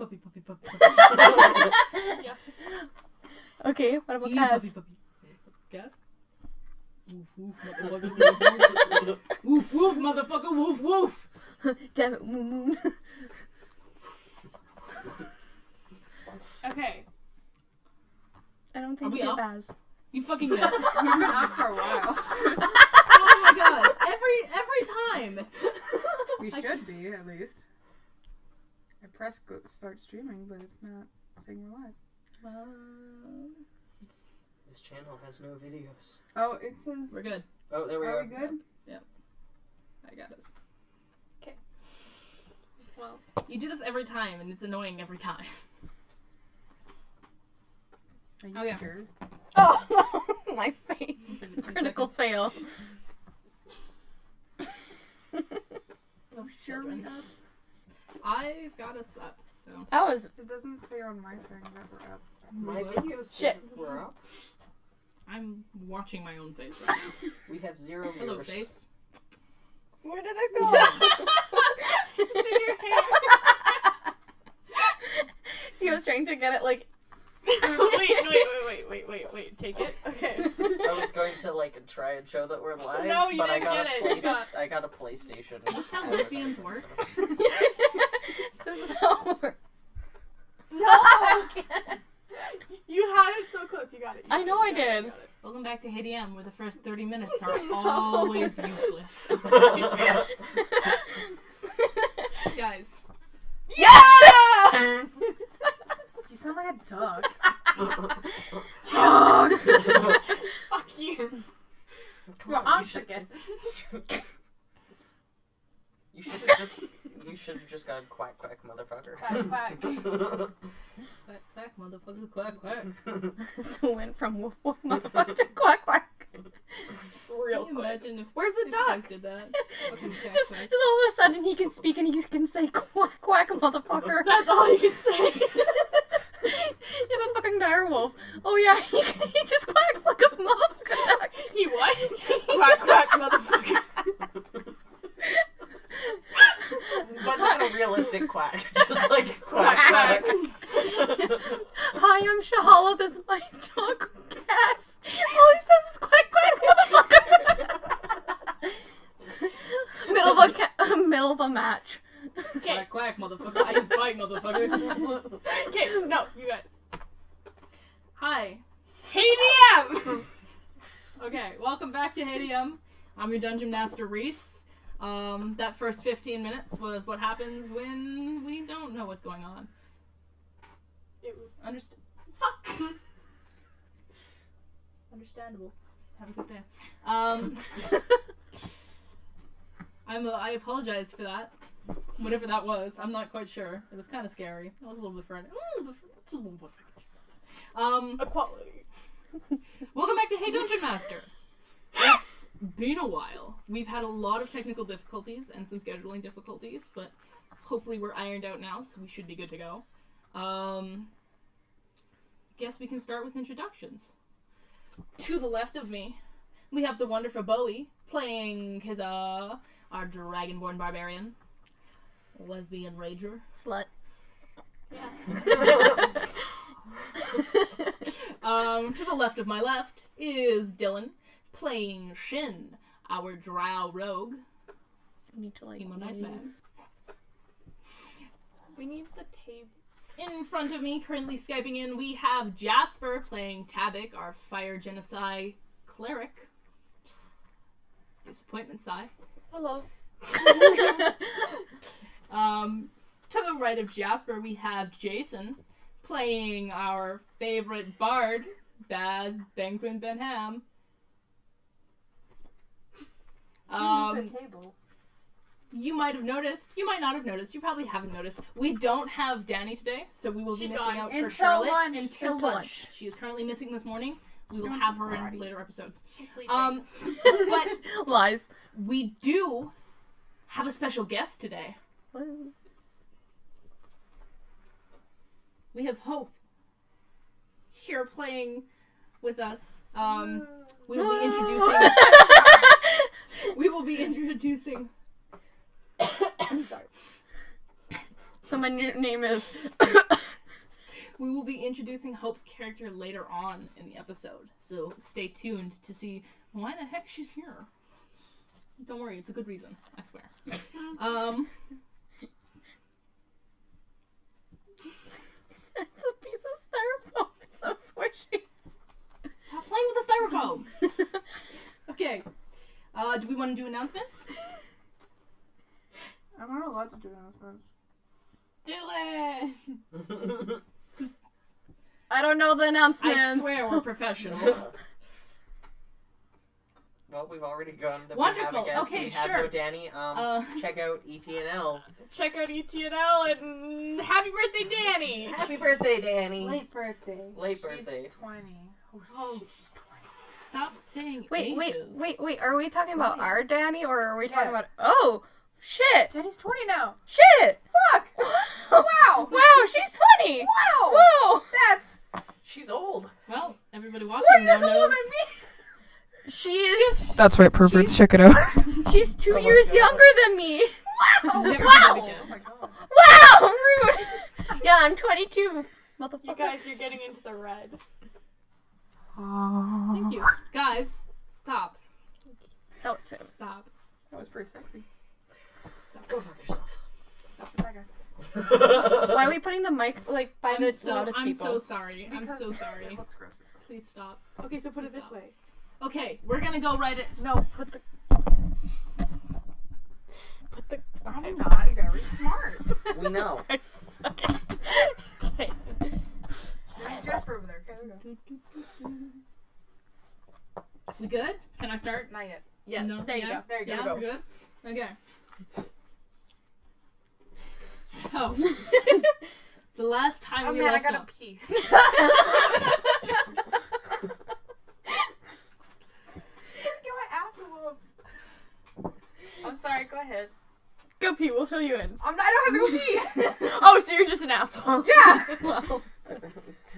Puppy, puppy, puppy. Yeah. Okay, what about Yeah, Kaz? puppy, puppy. Kaz? Woof, woof, motherfucker. Woof, woof, motherfucker. Woof, woof. Damn it, Moon Moon. Okay. I don't think Are you we get up? Baz. You fucking know. We've been up for a while. Oh my god. Every time. We should be, at least. I pressed go start streaming, but it's not saying we're live. This channel has no videos. Oh, it says... We're good. Oh, there we Are are. we good? Yep. I got us. Well, You do this every time, and it's annoying every time. Are you Oh, yeah. sure? Oh, my face. Give it 2 Critical seconds. fail. Oh, Sure we children. up? I've got us up, so. That was... It doesn't say on my thing that we're up. My What? videos Shit. were up. I'm watching my own face right now. We have 0 viewers. Hello, face. Where did it go? it's in your hair. See, I was trying to get it, like... wait. Take it. Okay. I was going to like try and show that we're live, No, you but I didn't got get a it. You got- I got a PlayStation. Is this how lesbians work? This is how it works. No! You had it so close. You got it. I know I did. You got it. Welcome back to HeyDM, where the first 30 minutes are always useless. Guys. Yeah! You sound like a duck. Fuck you. Come You're on, on you should, again. you should have just gone quack quack motherfucker. Quack, Quack, quack, motherfucker, quack, quack. So it went from woof woof motherfucker to quack quack. Real Can you quick. imagine if Where's the you duck? guys did that? Fucking quack, Just quack. all of a sudden he can speak and he can say quack quack motherfucker. That's all you can say. You have a fucking dire wolf. Oh yeah, he just quacks like a motherfucker duck. He what? Quack, quack, motherfucker. But not a realistic quack, just like quack quack. Hi, I'm Shahala. This is my dog, Cass. All he says is quack quack motherfucker. Middle of a match. Okay. Quack, quack, motherfucker. I just bite, motherfucker. Okay, no, you guys. Hi. HeyDM! Okay, welcome back to HeyDM. I'm your Dungeon Master, Reese. That first 15 minutes was what happens when we don't know what's going on. It was Fuck! Understandable. Have a good day. I apologize for that. Whatever that was, I'm not quite sure. It was kind of scary. It was a little bit friendly. It's a little bit friendly. equality. Welcome back to Hey Dungeon Master. It's been a while. We've had a lot of technical difficulties and some scheduling difficulties, but hopefully we're ironed out now, so we should be good to go. Guess we can start with introductions. To the left of me, we have the wonderful Bowie playing his our Dragonborn Barbarian, lesbian rager. Slut. To the left of my left is Dylan playing Shin, our Drow rogue. We need to like Emo knife leave. man. We need the table. In front of me, currently Skyping in, we have Jasper playing Tabik, our fire genocide cleric. Disappointment sigh. Hello. To the right of Jasper, we have Jason playing our favorite bard, Baz Benquin Benham. The table. You might have noticed, you might not have noticed, you probably haven't noticed, we don't have Danny today, so we will be She's missing gone. out for Until Charlotte lunch. until Until lunch. She is currently missing this morning. We will going have to her in karate. later episodes. She's sleeping. But Lies. we do have a special guest today. We have Hope here playing with us. We will be introducing. We will be introducing. I'm sorry. So my new name is. We will be introducing Hope's character later on in the episode, so stay tuned to see why the heck she's here. Don't worry, it's a good reason, I swear. It's a piece of styrofoam. It's so squishy. Stop playing with the styrofoam! Okay. Do we want to do announcements? I'm not allowed to do announcements. Dylan! I don't know the announcements. I swear we're professional. Well, we've already gone. Wonderful. We have a guest. Okay, we have sure. no Danny. Check out ETNL. Check out ETNL and happy birthday, Danny! Happy birthday, Danny. Late birthday. Late birthday. She's 20. Oh. Shit, she's 20. Stop saying Wait, ages. wait. Are we talking about Right. our Danny or are we talking Yeah. about? Oh, shit! Daddy's 20 now. Shit! Fuck! Wow! Wow, she's 20. Wow! Whoa! That's She's old. Well, everybody watching 4 now years older knows. than me! She's That's right, perverts. Check it out. she's 2 Oh my years God. younger than me. Wow! Never Wow! do that Oh again. my god. Wow! Rude. Yeah, I'm 22. You Motherfucker. guys, you're getting into the red. Thank you. Guys, stop. That was it. Stop. That was pretty sexy. Stop. Go fuck yourself. Bye, guys. Why are we putting the mic like by the loudest I'm people? so sorry. I'm Because so sorry. It looks gross this way. Please stop. Okay, so put it this way. Okay, we're gonna go right at. No, put the. I'm not very smart. We know. Okay. Okay. There's Jasper over there. Okay, there we go. We good? Can I start? Not yet. Yes. No? There you Yeah? go. There you go. Yeah, go. we're good? Okay. So, the last time Oh we man, I left gotta off- pee. Get my ass whooped. I'm sorry, go ahead. Go pee. We'll fill you in. I don't have to go pee. Oh, so you're just an asshole. Yeah. Well,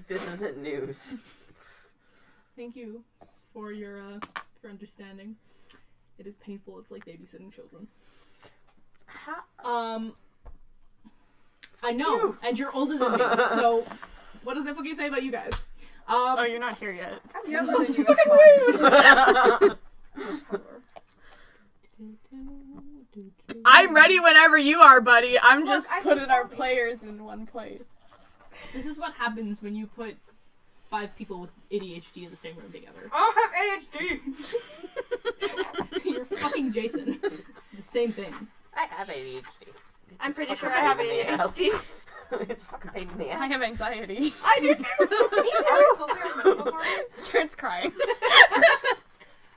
This isn't news. Thank you for your for understanding. It is painful. It's like babysitting children. I know, and you're older than me. So, what does that fucking say about you guys? oh, you're not here yet. I'm younger than you. It's fine. I'm ready whenever you are, buddy. I'm Look, just I can putting our tell you. players in one place. This is what happens when you put 5 people with ADHD in the same room together. I don't have ADHD. You're fucking Jason. The same thing. I have ADHD. I'm pretty It's sure I fucking have pain in the ass. ADHD. It's a fucking pain in the ass. I have anxiety. I do too. Are we still saying medical stories? Starts crying.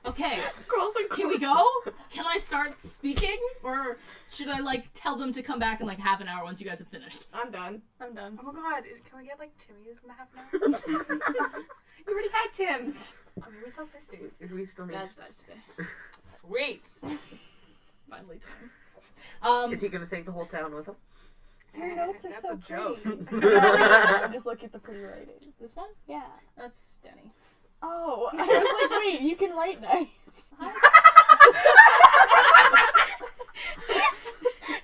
Okay, Girls and can we go? Can I start speaking? Or should I, like, tell them to come back in, like, half an hour once you guys have finished? I'm done. I'm done. Oh my god, can we get like Timmy's in the half an hour? You already had Tim's. Oh, maybe so thirsty. We still need. Gaz dies today. Sweet. It's finally time. Is he gonna take the whole town with him? Your notes are That's so a joke. I just look at the pretty writing. This one? Yeah. That's Danny. Oh, I was like, wait, you can write nice.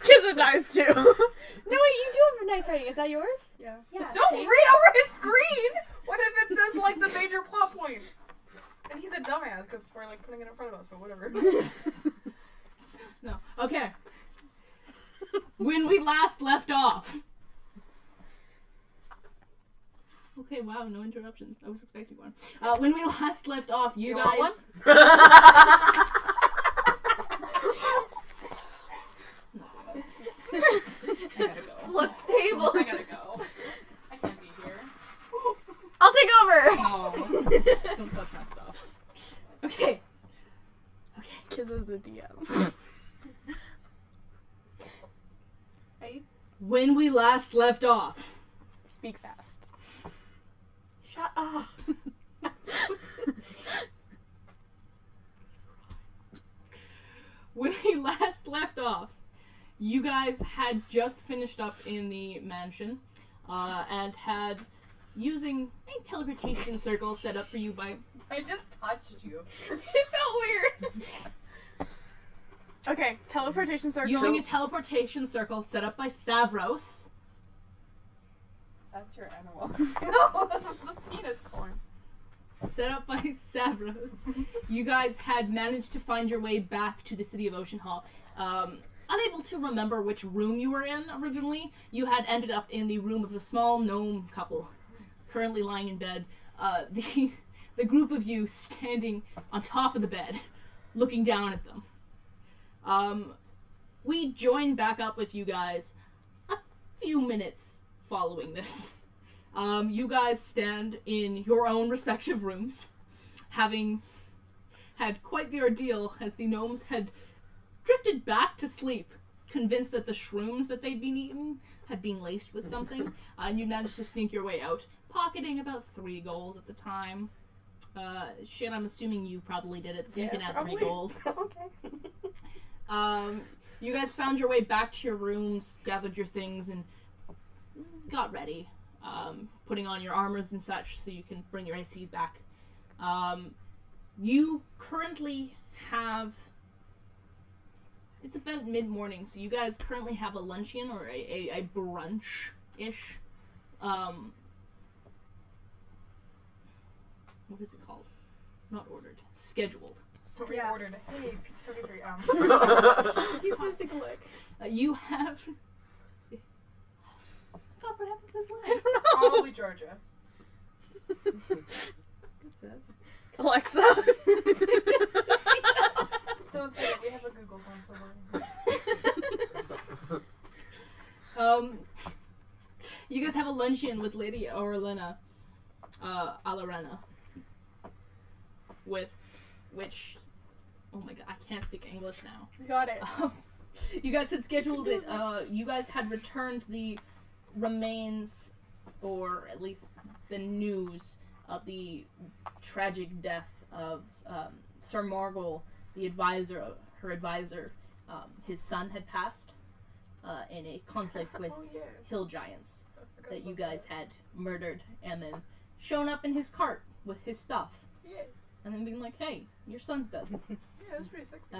Kizza dies too. No, wait, you do have nice writing. Is that yours? Yeah. Yeah. Don't see? read over his screen! What if it says like the major plot points? And he's a dumbass because we're like putting it in front of us, but whatever. No. Okay. When we last left off. Okay, wow, no interruptions. I was expecting one. When we last left off, you Do you want guys. I gotta go. Flips table. I gotta go. I can't be here. I'll take over. No. Don't touch my stuff. Okay. Kizza's the DM. Right? When we last left off. Speak fast. Shut up. When we last left off, you guys had just finished up in the mansion, and had using a teleportation circle set up for you by. I just touched you. It felt weird. Okay, teleportation circle. Using a teleportation circle set up by Savros, That's your animal. No, that's a penis corn. Set up by Savros, you guys had managed to find your way back to the city of Ocean Hall. Unable to remember which room you were in originally, you had ended up in the room of a small gnome couple, currently lying in bed. The group of you standing on top of the bed, looking down at them. We joined back up with you guys a few minutes following this. You guys stand in your own respective rooms, having had quite the ordeal as the gnomes had drifted back to sleep, convinced that the shrooms that they'd been eating had been laced with something, and you managed to sneak your way out, pocketing about 3 gold at the time. Shit, I'm assuming you probably did it, so you can add probably. 3 gold. Okay. You guys found your way back to your rooms, gathered your things, and got ready. Putting on your armors and such so you can bring your ACs back. You currently have... It's about mid-morning, so you guys currently have a luncheon or a brunch-ish. What is it called? Not ordered. Scheduled. Somebody ordered, hey, pizza 33, He's missing a leg. You have... God, what happened to his leg? Probably Georgia. That's it. Alexa. Don't say that, we have a Google Home somewhere. You guys have a luncheon with Lady Orlena, Alarena, with which, oh my god, I can't speak English now. Got it. You guys had scheduled it, you guys had returned the remains, or at least the news of the tragic death of Sir Margol, the advisor, her advisor. His son had passed in a conflict with hill giants that you guys had murdered, and then shown up in his cart with his stuff. Yeah. And then being like, hey, your son's dead. Yeah, that's pretty sexy.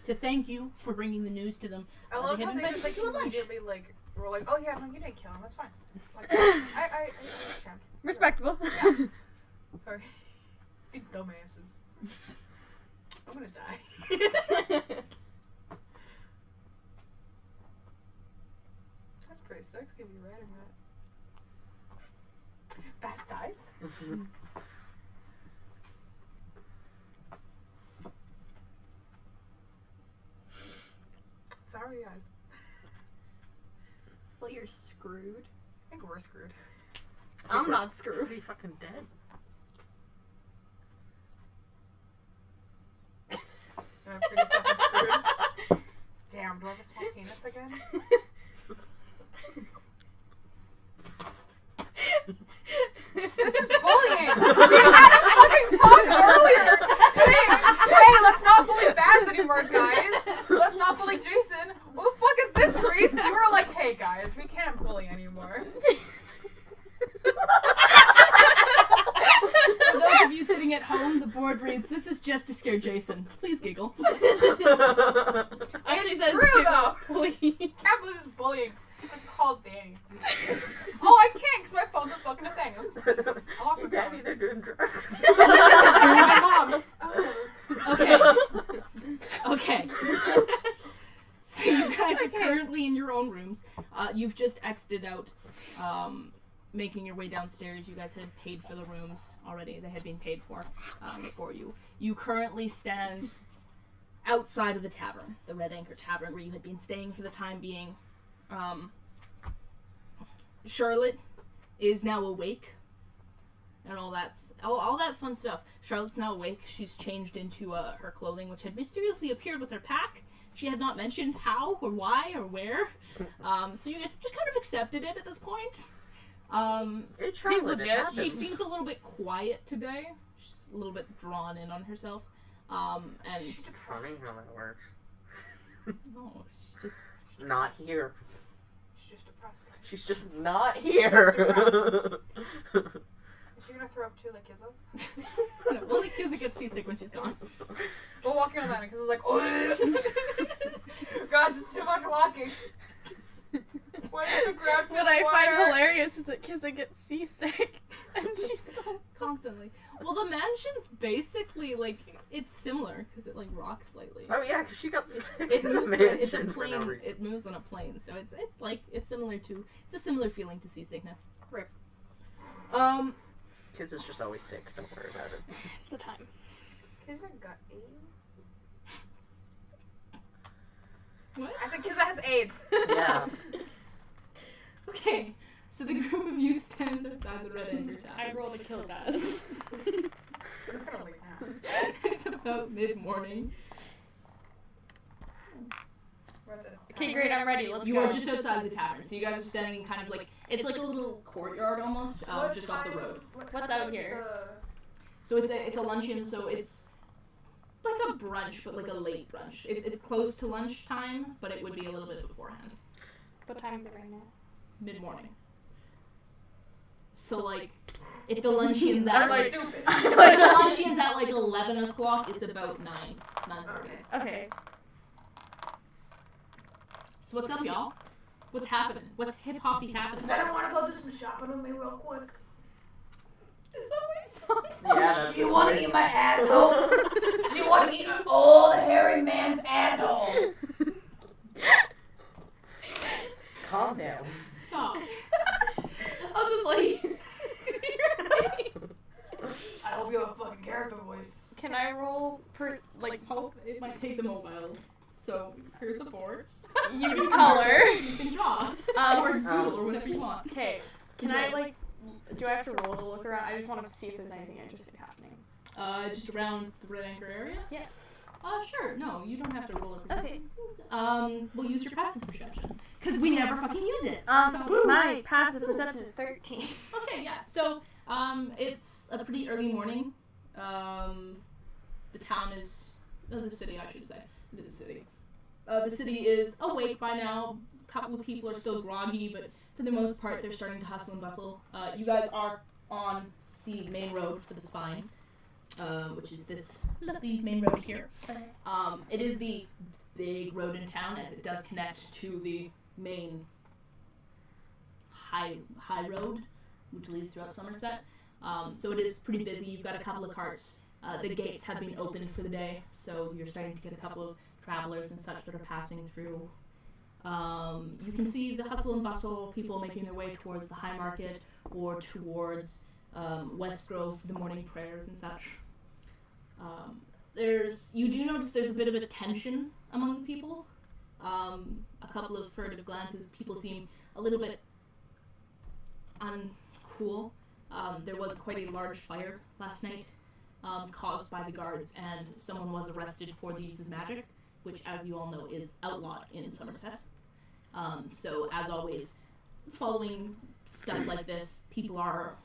To thank you for bringing the news to them. I love they how had they just invited like you to lunch. immediately like were like, oh yeah, no, you didn't kill him, that's fine. Like, I understand. Respectable. Sorry. You dumbasses. I'm gonna die. That's pretty sexy, we writing that. Fast eyes? Sorry guys. Well, you're screwed. I think we're screwed. I'm not screwed. Pretty fucking dead. I'm pretty fucking screwed. Damn, do I have a small penis again? This is bullying! We had a fucking talk earlier saying, hey, let's not bully Baz anymore, guys. Let's not bully Jason. What the fuck is this, Reese? You were like, hey, guys, we can't bully anymore. For those of you sitting at home, the board reads, this is just to scare Jason. Please giggle. It's true, though. Please. Can't believe this bullying. It's called Danny. Oh, I can't because my phone's a fucking thing. I lost my Daddy, phone. they're doing drugs. My mom. Okay. So you guys are currently in your own rooms. You've just exited out, making your way downstairs. You guys had paid for the rooms already. They had been paid for you. You currently stand outside of the tavern, the Red Anchor Tavern, where you had been staying for the time being. Charlotte is now awake, and all that fun stuff. Charlotte's now awake. She's changed into her clothing, which had mysteriously appeared with her pack. She had not mentioned how or why or where. So you guys have just kind of accepted it at this point. It Seems legit. She seems a little bit quiet today. She's a little bit drawn in on herself. And Funny how that works. no, she's just Not here. She's just depressed. She's just not here. Is she gonna throw up too, like Kizza? no, only Kizza gets seasick when she's gone. We're walking on that, and Kizza's like, oh, guys, it's too much walking. Why is the ground What I find water? hilarious is that Kissa gets seasick, and she's still Constantly. Well, the mansion's basically, like, it's similar, because it, like, rocks slightly. Oh yeah, because she got It moves. It's a mentioned for no plane. reason. It moves on a plane, so it's similar to. It's a similar feeling to seasickness. Right. Kiz is just always sick. Don't worry about it. it's the time. Kizza got AIDS? What? I said Kizza has AIDS. Yeah. Okay. So the group of you stands outside the Red Anchor Tavern. I rolled a kill dice. It's kind of late now. It's about mid-morning. Okay, great, I'm ready. Let's You go. are just outside the tavern, so you guys are standing kind of like it's like a little courtyard almost, just off the road. What's out here? So it's a luncheon, so it's like a brunch, but like a late brunch. It's close to lunchtime, but it would be a little bit beforehand, What time is it right now? mid-morning. So like, if the luncheon's at I'm like- Stupid. if the luncheon's at like 11 o'clock, it's about 9:30. Okay. So what's up, y'all? What's happening? What's hip-hoppy happening? I want to go do some shopping with me real quick. Is that what it sounds Yeah, that's Do you want to eat my asshole? Do you want to eat an old hairy man's asshole? Calm down. Stop. I'll just like... I hope you have a fucking character voice. Can I roll per, like, Hope it might take the mobile. So here's a board. use color? You can draw or doodle or whatever you want. Okay. Can I, like, do I have to roll to look around? I just want to see if there's anything interesting happening. Just around the Red Anchor area. Yeah. Sure. No, you don't have to roll it. Okay. We'll use your passive perception because we never fucking use it. My passive perception is 13. Okay, yeah. So, it's a pretty early morning. The town is, the city, I should say. It is a city. The city is awake by now. A couple of people are still groggy, but for the most part, they're starting to hustle and bustle. You guys are on the main road for the spine, which is this lovely main road here. It is the big road in town, as it does connect to the main high road, which leads throughout Somerset. So it is pretty busy. You've got a couple of carts. The gates have been opened for the day, so you're starting to get a couple of travelers and such that are passing through. You can see the hustle and bustle, people making their way towards the High Market or towards West Grove for the morning prayers and such. You do notice there's a bit of a tension among the people. A couple of furtive glances, people seem a little bit uncool. There was quite a large fire last night caused by the guards, and someone was arrested for the use of magic, which, as you all know, is outlawed in Somerset. So, as always, following stuff like this, people are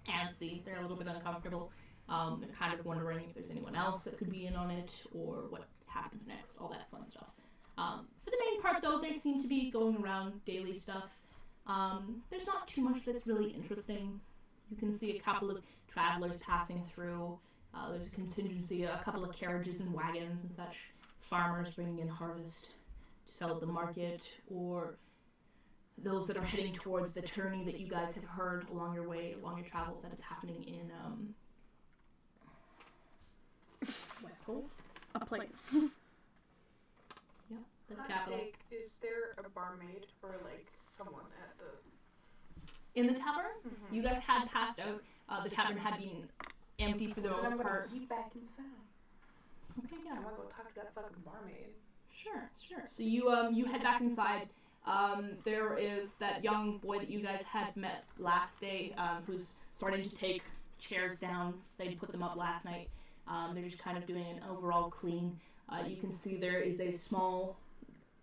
antsy. They're a little bit uncomfortable. They're kind of wondering if there's anyone else that could be in on it, or what happens next, all that fun stuff. For the main part, though, they seem to be going around daily stuff. There's not too much that's really interesting. You can see a couple of travelers passing through. There's a contingency, a couple of carriages and wagons and such. Farmers bringing in harvest to sell at the market, or those that are heading towards the tourney that you guys have heard along your way, along your travels, that is happening in Westfold. A place. Yeah, the Hot capital. take, is there a barmaid or like someone at the... In the tavern, you guys had passed out. The tavern had been empty for the I'm most gonna part. keep back inside. Okay, yeah. I'm gonna go talk to that fucking barmaid. Sure. So you head back inside. There is that young boy that you guys had met last day, who's starting to take chairs down. They put them up last night. They're just kind of doing an overall clean. You can see there is a small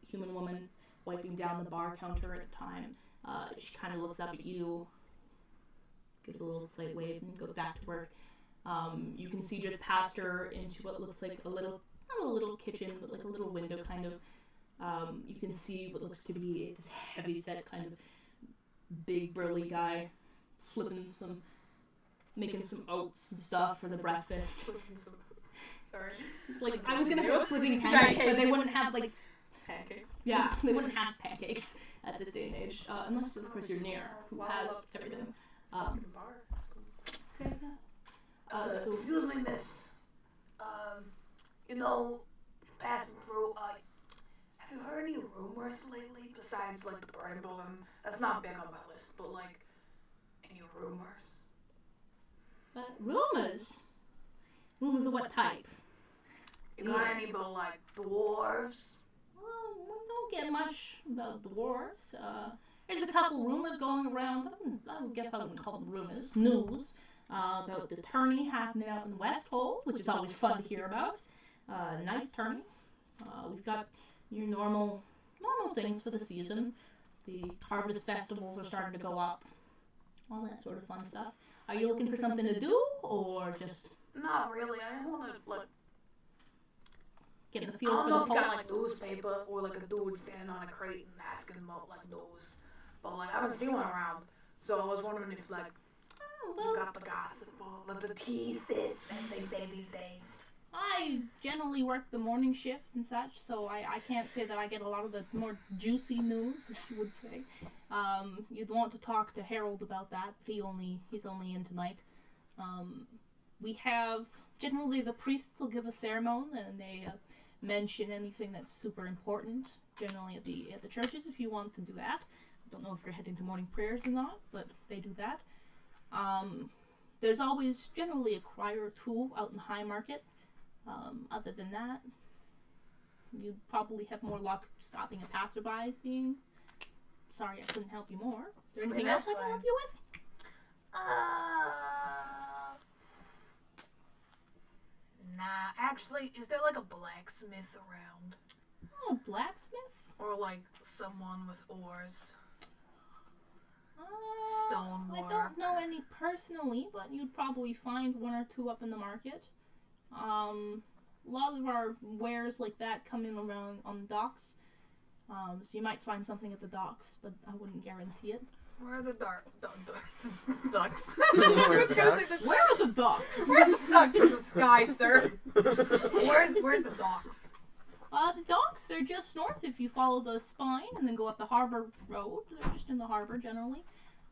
human woman wiping down the bar counter at the time. She kind of looks up at you, gives a little slight wave, and goes back to work. You can see just past her into what looks like a little, not a little kitchen, but like a little window kind of. You can see what looks to be this heavy-set kind of big burly guy making some oats and stuff for the breakfast. Sorry. It's like, I was gonna go flipping pancakes, but they wouldn't have like, Pancakes. yeah, they wouldn't have pancakes. at this day and age, unless of course you're near, who has everything. Okay. So Excuse me, miss. Passing through, have you heard any rumors lately besides, like, the burning balloon? That's not big on my list, but, like, any rumors? rumors. Rumors of what type? You got any about, like, dwarves? Well, we don't get much about dwarves. There's a couple rumors going around. I guess I wouldn't call them rumors. News about the tourney happening up in Westhold, which is always fun to hear about. Nice tourney. We've got your normal things for the season. The harvest festivals are starting to go up. All that sort of fun stuff. Are you looking for something to do, or just Not really. I just want to, like, getting the I feel don't for know the if you got, pulse? like, newspaper or, like, a dude standing on a crate and asking about, like, news. But, like, I haven't seen one around. So I was wondering if, like, you got the gossip or, like, the tea, sis, as they say these days. I generally work the morning shift and such, so I can't say that I get a lot of the more juicy news, as you would say. You'd want to talk to Harold about that, but he's only in tonight. We have, generally the priests will give a ceremony, and they mention anything that's super important, generally at the churches, if you want to do that. I don't know if you're heading to morning prayers or not, but they do that. There's always generally a crier or two out in the high market. Other than that, you'd probably have more luck stopping a passerby seeing. Sorry, I couldn't help you more. Is there anything else I can help you with? Nah, actually, is there, like, a blacksmith around? Oh, blacksmith? Or, like, someone with oars? I Stonework. don't know any personally, but you'd probably find one or two up in the market. A lot of our wares like that come in around on the docks. So you might find something at the docks, but I wouldn't guarantee it. Where are the ducks? Where's the ducks? Where are the docks? Where's the ducks in the sky, sir? Where's the docks? The docks, they're just north if you follow the spine and then go up the harbor road. They're just in the harbor generally.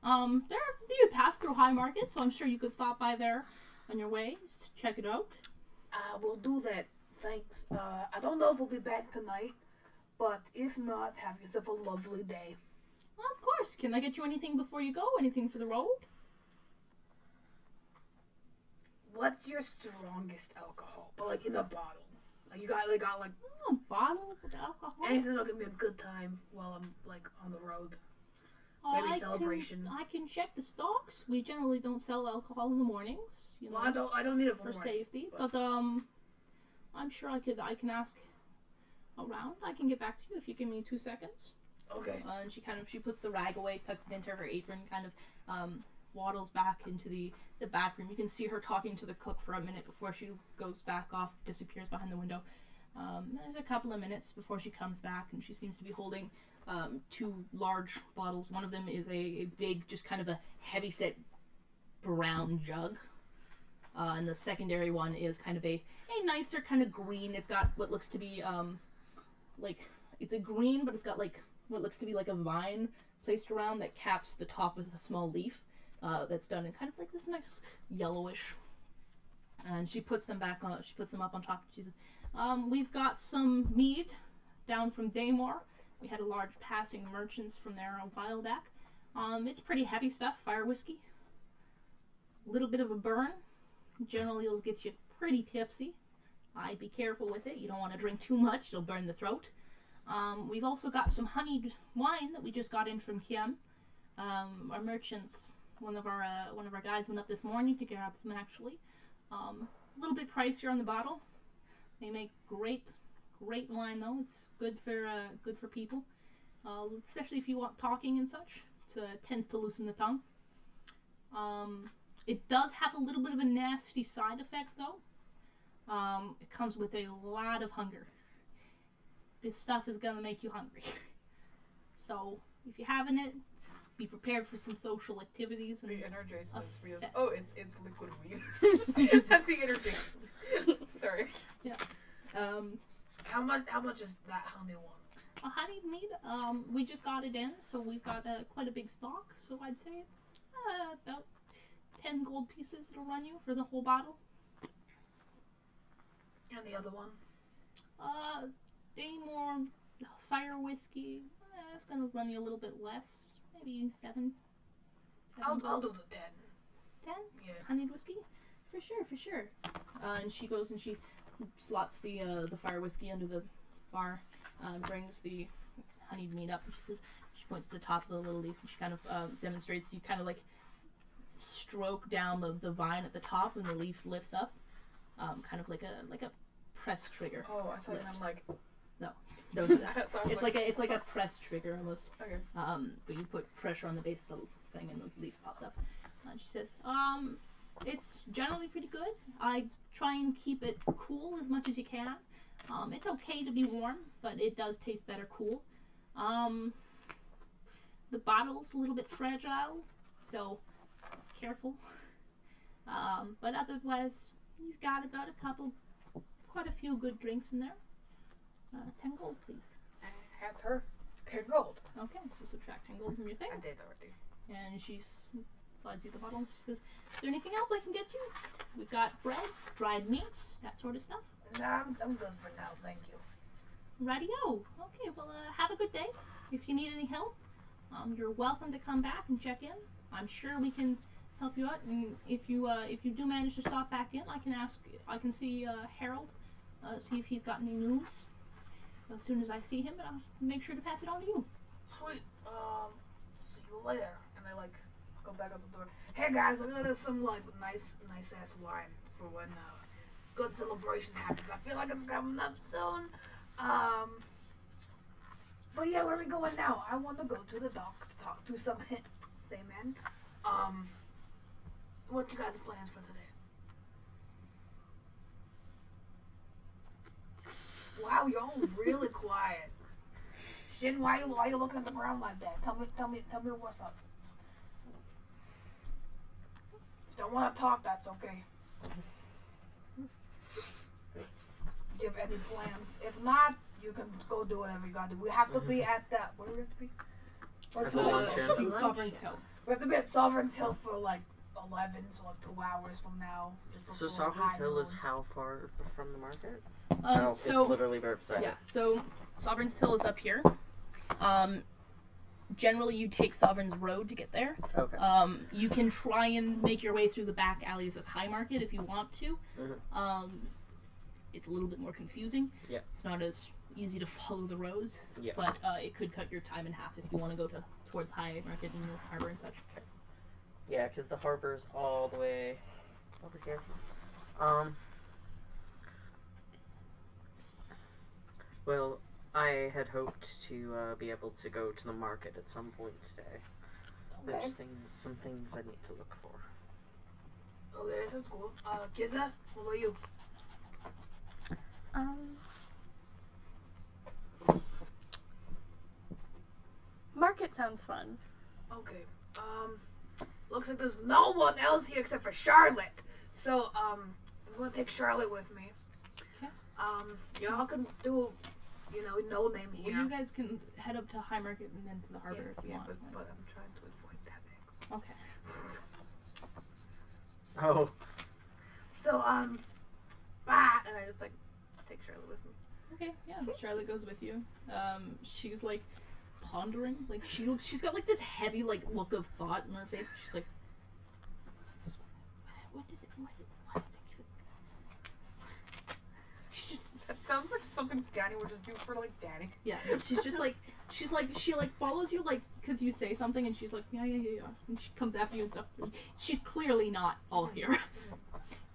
You pass through High Market, so I'm sure you could stop by there on your way to check it out. We'll do that. Thanks. I don't know if we'll be back tonight, but if not, have yourself a lovely day. Well, of course. Can I get you anything before you go? Anything for the road? What's your strongest alcohol? But, like, in a bottle. Like, you got like, A bottle of alcohol? anything that'll give me a good time while I'm, like, on the road. Maybe celebration. I can check the stocks. We generally don't sell alcohol in the mornings. You know, Well, I don't need it for for safety. but- But I'm sure I can ask around. I can get back to you if you give me 2 seconds. Okay. And she puts the rag away, tucks it into her apron, kind of waddles back into the back room. You can see her talking to the cook for a minute before she goes back off, disappears behind the window. There's a couple of minutes before she comes back, and she seems to be holding 2 large bottles. One of them is a big, just kind of a heavy-set brown jug. And the secondary one is kind of a nicer kind of green. It's got what looks to be, it's a green, but it's got, like, what looks to be like a vine placed around that caps the top with a small leaf that's done in kind of like this nice yellowish. And she puts them back on, she puts them up on top. She says, we've got some mead down from Daymore. We had a large passing merchants from there a while back. It's pretty heavy stuff, fire whiskey. A little bit of a burn. Generally it'll get you pretty tipsy. I'd be careful with it. You don't want to drink too much, it'll burn the throat. We've also got some honeyed wine that we just got in from Kiem. Our merchants, one of our guys went up this morning to grab some actually. A little bit pricier on the bottle. They make great wine though. It's good for people, especially if you want talking and such. It tends to loosen the tongue. It does have a little bit of a nasty side effect though. It comes with a lot of hunger. This stuff is gonna make you hungry. So if you're having it, be prepared for some social activities. And The inner Jason is real. effect. Oh, it's liquid weed. That's the inner Jason. Sorry. Yeah. How much is that honey one? Honeyed mead. We just got it in, so we've got quite a big stock. So I'd say about 10 gold pieces it'll run you for the whole bottle. And the other one? Daymore fire whiskey. It's gonna run you a little bit less, maybe 7. I'll gold. do the 10. 10? Yeah. Honeyed whiskey? For sure. And she goes and she slots the fire whiskey under the bar, brings the honeyed mead up, and she points to the top of the little leaf, and she kind of demonstrates. You kind of like stroke down the vine at the top, and the leaf lifts up, kind of like a press trigger. Oh, I thought I'm like. Don't do that. That sounds It's like a press trigger almost. Okay. But you put pressure on the base of the thing, and the leaf pops up. And she says, it's generally pretty good. I try and keep it cool as much as you can. It's okay to be warm, but it does taste better cool. The bottle's a little bit fragile, so careful. But otherwise, you've got about quite a few good drinks in there. 10 gold, please. I had her 10 gold. Okay, so subtract 10 gold from your thing. I did already. And she slides you the bottle and she says, is there anything else I can get you? We've got breads, dried meats, that sort of stuff. Nah, I'm good for now, thank you. Rightio. Okay, well, have a good day. If you need any help, you're welcome to come back and check in. I'm sure we can help you out. And if you do manage to stop back in, I can see Harold, see if he's got any news. As soon as I see him, I'll make sure to pass it on to you. Sweet. See you later. And I like go back out the door. Hey guys, I got us some like nice ass wine for when good celebration happens. I feel like it's coming up soon. But yeah, where are we going now? I want to go to the docks to talk to some men. What you guys' plans for today? Wow, you're all really quiet. Shin, why you looking at the ground like that? Tell me what's up. If you don't want to talk, that's okay. Do you have any plans? If not, you can go do whatever you gotta do. We have to be at that. Where do we have to be? Where's the Luncheon. Sovereign's Hill. We have to be at Sovereign's Hill for like 11, so like 2 hours from now. Just So before Sovereign's high Hill is noon. how far from the market? It's So literally right beside yeah, it. so Sovereign's Hill is up here. Generally, you take Sovereign's Road to get there. Okay. You can try and make your way through the back alleys of High Market if you want to. Mhm. It's a little bit more confusing. Yeah. It's not as easy to follow the roads. Yeah. But it could cut your time in half if you want to go towards High Market and North Harbor and such. Yeah, because the harbor's all the way over here. Well, I had hoped to be able to go to the market at some point today. Okay. There's some things I need to look for. Okay, that's cool. Kiza, what about you? Market sounds fun. Okay. Looks like there's no one else here except for Charlotte. So, I'm gonna take Charlotte with me. Okay. Y'all can do, no name Well, here. you guys can head up to High Market and then to the harbor if you want. But I'm trying to avoid that. Okay. Oh. So, bye. And I just like take Charlotte with me. Okay, yeah, Charlotte goes with you. She's like pondering, like she's got like this heavy like look of thought in her face. She's like, what did it? She's just. That sounds like something Danny would just do for like Danny. Yeah, she's just like she follows you like because you say something and she's like yeah, and she comes after you and stuff. She's clearly not all here.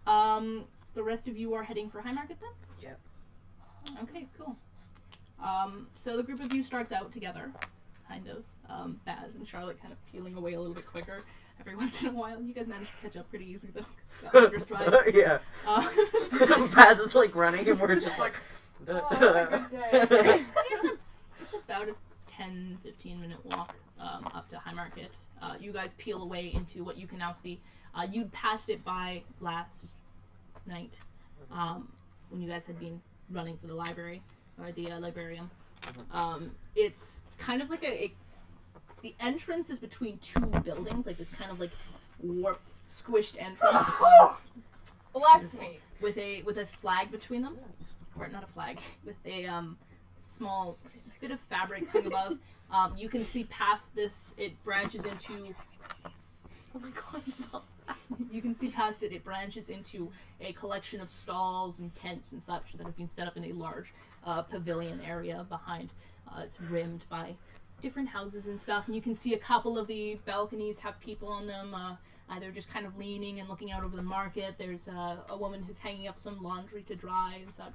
The rest of you are heading for High Market then? Yeah. Okay, cool. So the group of you starts out together, kind of. Baz and Charlotte kind of peeling away a little bit quicker every once in a while. You guys manage to catch up pretty easy though, 'cause you've got longer strides. Yeah. Paz is like running and we're just like. It's about a 10-15 minute walk up to High Market. You guys peel away into what you can now see. You'd passed it by last night when you guys had been running for the library or the librarium. It's kind of like the entrance is between two buildings, like this kind of like warped, squished entrance. Bless me. With a flag between them, or not a flag, with a small bit of fabric thing above. You can see past this. It branches into. Oh my god! Stop. You can see past it. It branches into a collection of stalls and tents and such that have been set up in a large pavilion area behind. It's rimmed by different houses and stuff, and you can see a couple of the balconies have people on them, either just kind of leaning and looking out over the market. There's a woman who's hanging up some laundry to dry and such.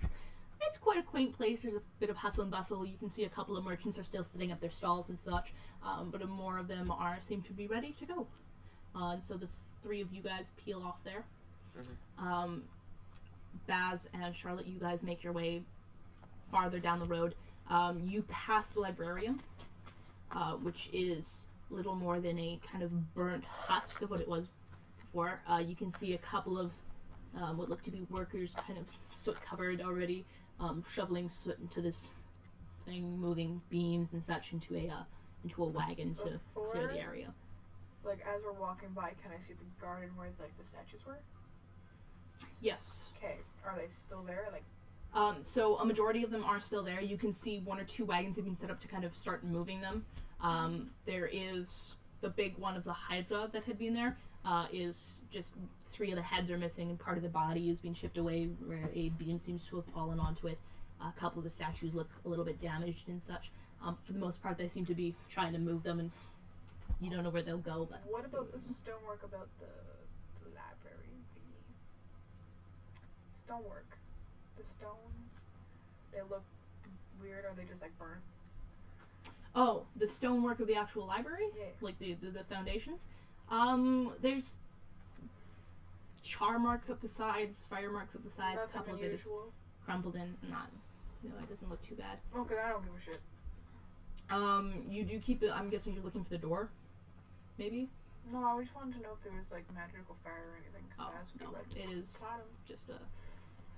It's quite a quaint place. There's a bit of hustle and bustle. You can see a couple of merchants are still setting up their stalls and such, but more of them seem to be ready to go. And so the three of you guys peel off there. Mm-hmm. Baz and Charlotte, you guys make your way farther down the road. You pass the librarian, which is little more than a kind of burnt husk of what it was before. You can see a couple of what look to be workers, kind of soot covered already, shoveling soot into this thing, moving beams and such into a wagon to clear the area. Like, as we're walking by, can I see the garden where, like, the statues were? Yes. Okay. Are they still there? Like, so a majority of them are still there. You can see one or two wagons have been set up to kind of start moving them. There is the big one of the Hydra that had been there, is just 3 of the heads are missing and part of the body is being chipped away where a beam seems to have fallen onto it. A couple of the statues look a little bit damaged and such. For the most part, they seem to be trying to move them, and you don't know where they'll go. But what about the stonework about the library? The stonework. The stones. They look weird. Are they just, like, burnt? Oh, the stonework of the actual library? Yeah. Like the foundations? There's char marks up the sides, fire marks up the sides. Nothing A couple of it is unusual. crumpled in. No, it doesn't look too bad. Okay, I don't give a shit. You do keep it. I'm guessing you're looking for the door, maybe. No, I just wanted to know if there was, like, magical fire or anything. Oh, Cause no, it is platinum. just a.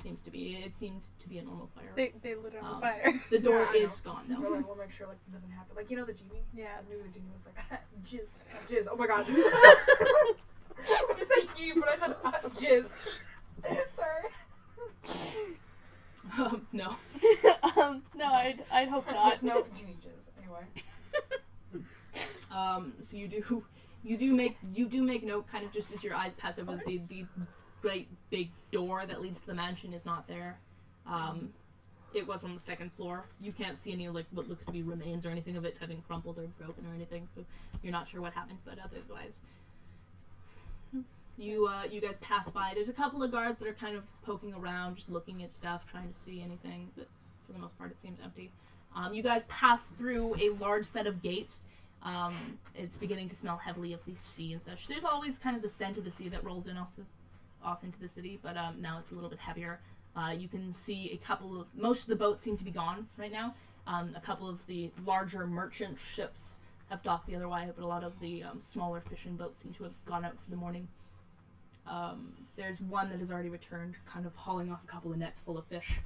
It seemed to be a normal fire. They lit it on fire. The door Yeah, I is gone We're though. like, we'll make sure, like, nothing happened. Like, you know the genie? Yeah. I knew the genie was like, jizz. Jizz. Oh my god. I just said he, but I said jizz. Sorry. No. No, I'd hope not. No, genie jizz. Anyway. So you do make note, kind of just as your eyes pass over the great big door that leads to the mansion is not there. It was on the second floor. You can't see any, like, what looks to be remains or anything of it having crumpled or broken or anything, so you're not sure what happened, but otherwise you guys pass by. There's a couple of guards that are kind of poking around, just looking at stuff, trying to see anything, but for the most part it seems empty. You guys pass through a large set of gates. It's beginning to smell heavily of the sea and such. There's always kind of the scent of the sea that rolls in off into the city, but now it's a little bit heavier. You can see most of the boats seem to be gone right now. A couple of the larger merchant ships have docked the other way, but a lot of the smaller fishing boats seem to have gone out for the morning. There's one that has already returned, kind of hauling off a couple of nets full of fish.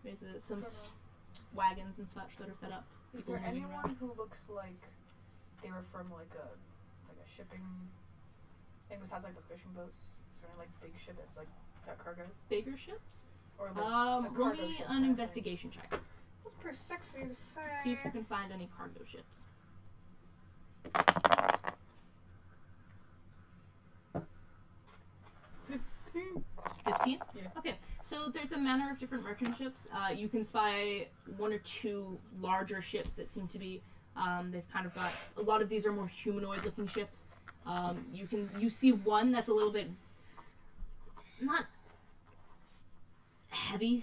There's some wagons and such that are set up. Is People there moving anyone around. who looks like they were from, like a shipping thing besides, like, the fishing boats? Is there any, like, big ship that's, like, got cargo? Bigger ships? Or, like, a Roll cargo me ship an kind of investigation check. thing? That's pretty sexy to say. See if you can find any cargo ships. 15? Yeah. Okay, so there's a manner of different merchant ships. You can spy 1 or 2 larger ships that seem to be, they've kind of got, a lot of these are more humanoid looking ships. You see one that's a little bit, not heavy,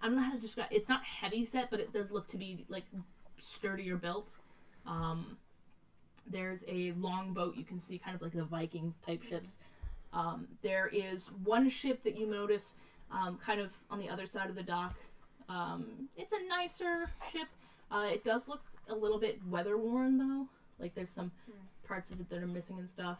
I don't know how to describe, it's not heavy set, but it does look to be, like, sturdier built. There's a long boat you can see, kind of like the Viking type ships. There is one ship that you notice kind of on the other side of the dock. It's a nicer ship. It does look a little bit weather worn though. Like there's some parts of it that are missing and stuff.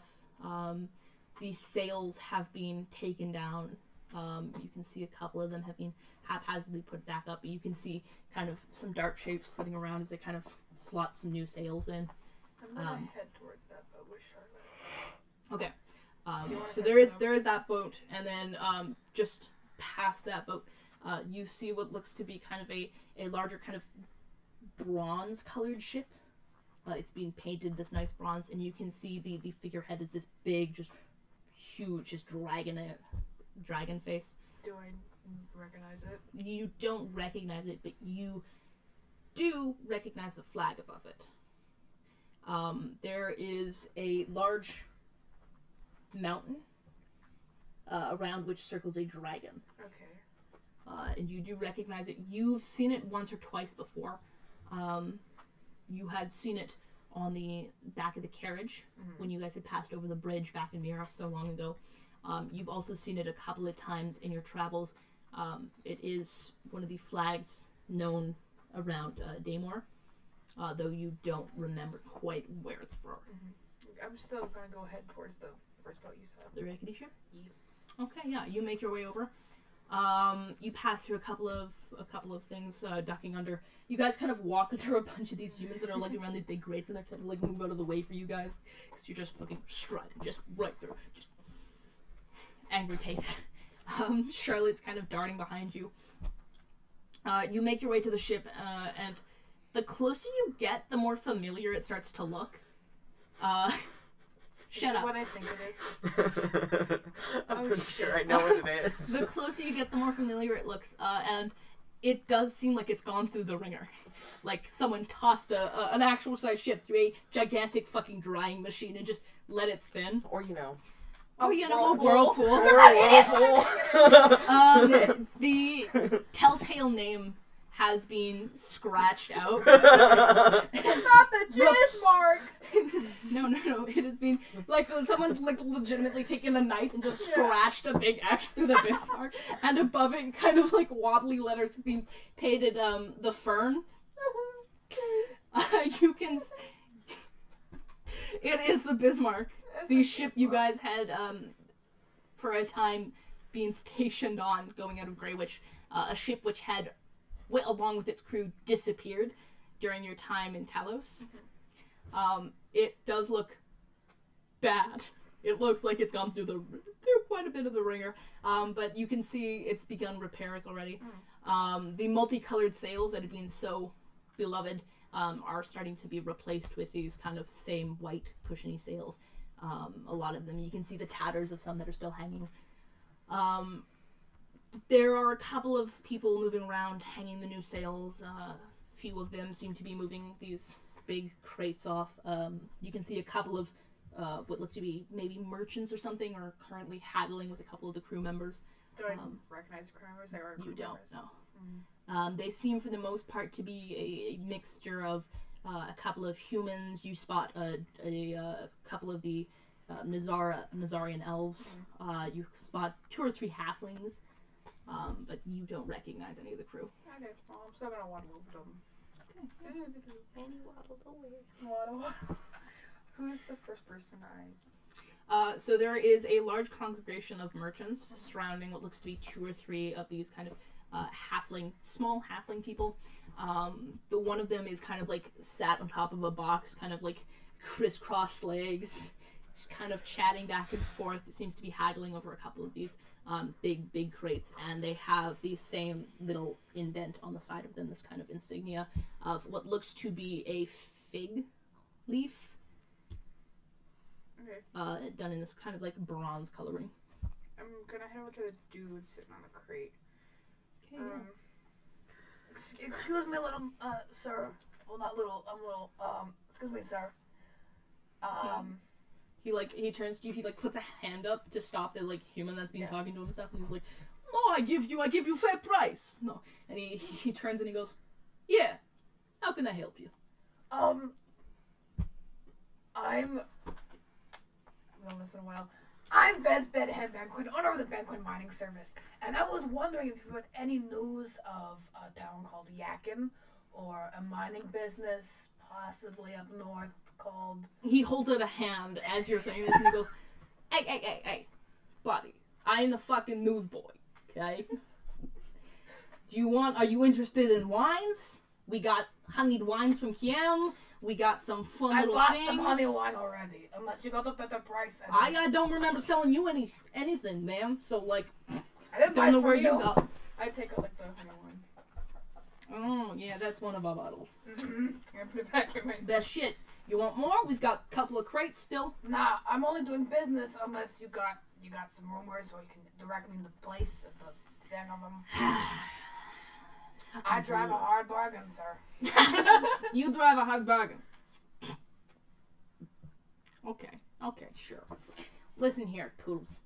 The sails have been taken down You can see a couple of them have been haphazardly put back up. You can see kind of some dark shapes flitting around as they kind of slot some new sails in. I'm gonna head towards that boat with Charlotte. Okay. So touch there is that boat, and then just past that boat, you see what looks to be kind of a larger kind of bronze-colored ship. It's being painted this nice bronze, and you can see the figurehead is this big, just huge, just dragon face. Do I recognize it? You don't recognize it, but you do recognize the flag above it. There is a large mountain around which circles a dragon. Okay. And you do recognize it. You've seen it once or twice before. You had seen it on the back of the carriage when you guys had passed over the bridge back in Mira so long ago. You've also seen it a couple of times in your travels. It is one of the flags known around Daymore, though you don't remember quite where it's from. I'm still gonna go head towards the first boat you said. The rickety ship? Yeah. Okay, yeah, you make your way over. You pass through a couple of things, ducking under. You guys kind of walk under a bunch of these humans that are like around these big grates, and they're kind of like move out of the way for you guys, because you're just fucking striding, just right through, just angry pace. Charlotte's kind of darting behind you. You make your way to the ship, and the closer you get, the more familiar it starts to look. Shut up. What I think it is. I'm pretty sure I know what it is. The closer you get, the more familiar it looks, and it does seem like it's gone through the ringer. Like someone tossed an actual size ship through a gigantic fucking drying machine and just let it spin. Or, you know. Oh, you know, a whirlpool. The telltale name has been scratched out. Not the jizz mark! No. It has been like someone's like legitimately taken a knife and just scratched a big X through the Bismarck, and above it, kind of like wobbly letters, has been painted the Fern. You can. It is the Bismarck, the ship you guys had for a time being stationed on, going out of Greywitch, a ship which had, along with its crew, disappeared during your time in Talos. It does look bad. It looks like it's gone through quite a bit of the ringer, but you can see it's begun repairs already. The multicolored sails that have been so beloved are starting to be replaced with these kind of same white cushiony sails. A lot of them, you can see the tatters of some that are still hanging. There are a couple of people moving around, hanging the new sails. Few of them seem to be moving these big crates off. You can see a couple of what look to be maybe merchants or something are currently haggling with a couple of the crew members. Do I recognize the crew members? They are crew You don't, members. no. They seem for the most part to be a mixture of a couple of humans. You spot a couple of the Nazarian elves. You spot 2 or 3 halflings, but you don't recognize any of the crew. Okay, well, I'm still gonna waddle over to them. And he waddles away. Waddle. Who's the first person eyes? So there is a large congregation of merchants surrounding what looks to be 2 or 3 of these kind of small halfling people. The one of them is kind of like sat on top of a box, kind of like crisscross legs, just kind of chatting back and forth. It seems to be haggling over a couple of these big crates, and they have the same little indent on the side of them, this kind of insignia of what looks to be a fig leaf. Okay. Done in this kind of like bronze coloring. I'm gonna head over to the dude sitting on the crate. Okay. Excuse me, little, sir. Well, not little, excuse me, sir. He turns to you, he puts a hand up to stop the human that's been talking to him and stuff, and he's like, "No, I give you fair price." No. And he turns and he goes, "Yeah, how can I help you?" I'm Best Bet Head Banquet, owner of the Banquet Mining Service, and I was wondering if you had any news of a town called Yaken, or a mining business possibly up north called... He holds out a hand as you're saying this, and he goes, Hey, buddy, I ain't the fucking newsboy. Okay. Are you interested in wines? We got honeyed wines from Kiam. We got some fun I little bought things. some honey wine already. Unless you got a better price. I don't remember selling you anything, man. So like, I didn't buy don't know it from where you got. I take out like the honey wine. Oh yeah, that's one of our bottles. I'm gonna put it back in my. Best shit. You want more? We've got a couple of crates still. Nah, I'm only doing business unless you got some rumors or you can direct me in the place of the thing of them. I drive a hard bargain, sir. You drive a hard bargain. Okay, sure. Listen here, Toodles.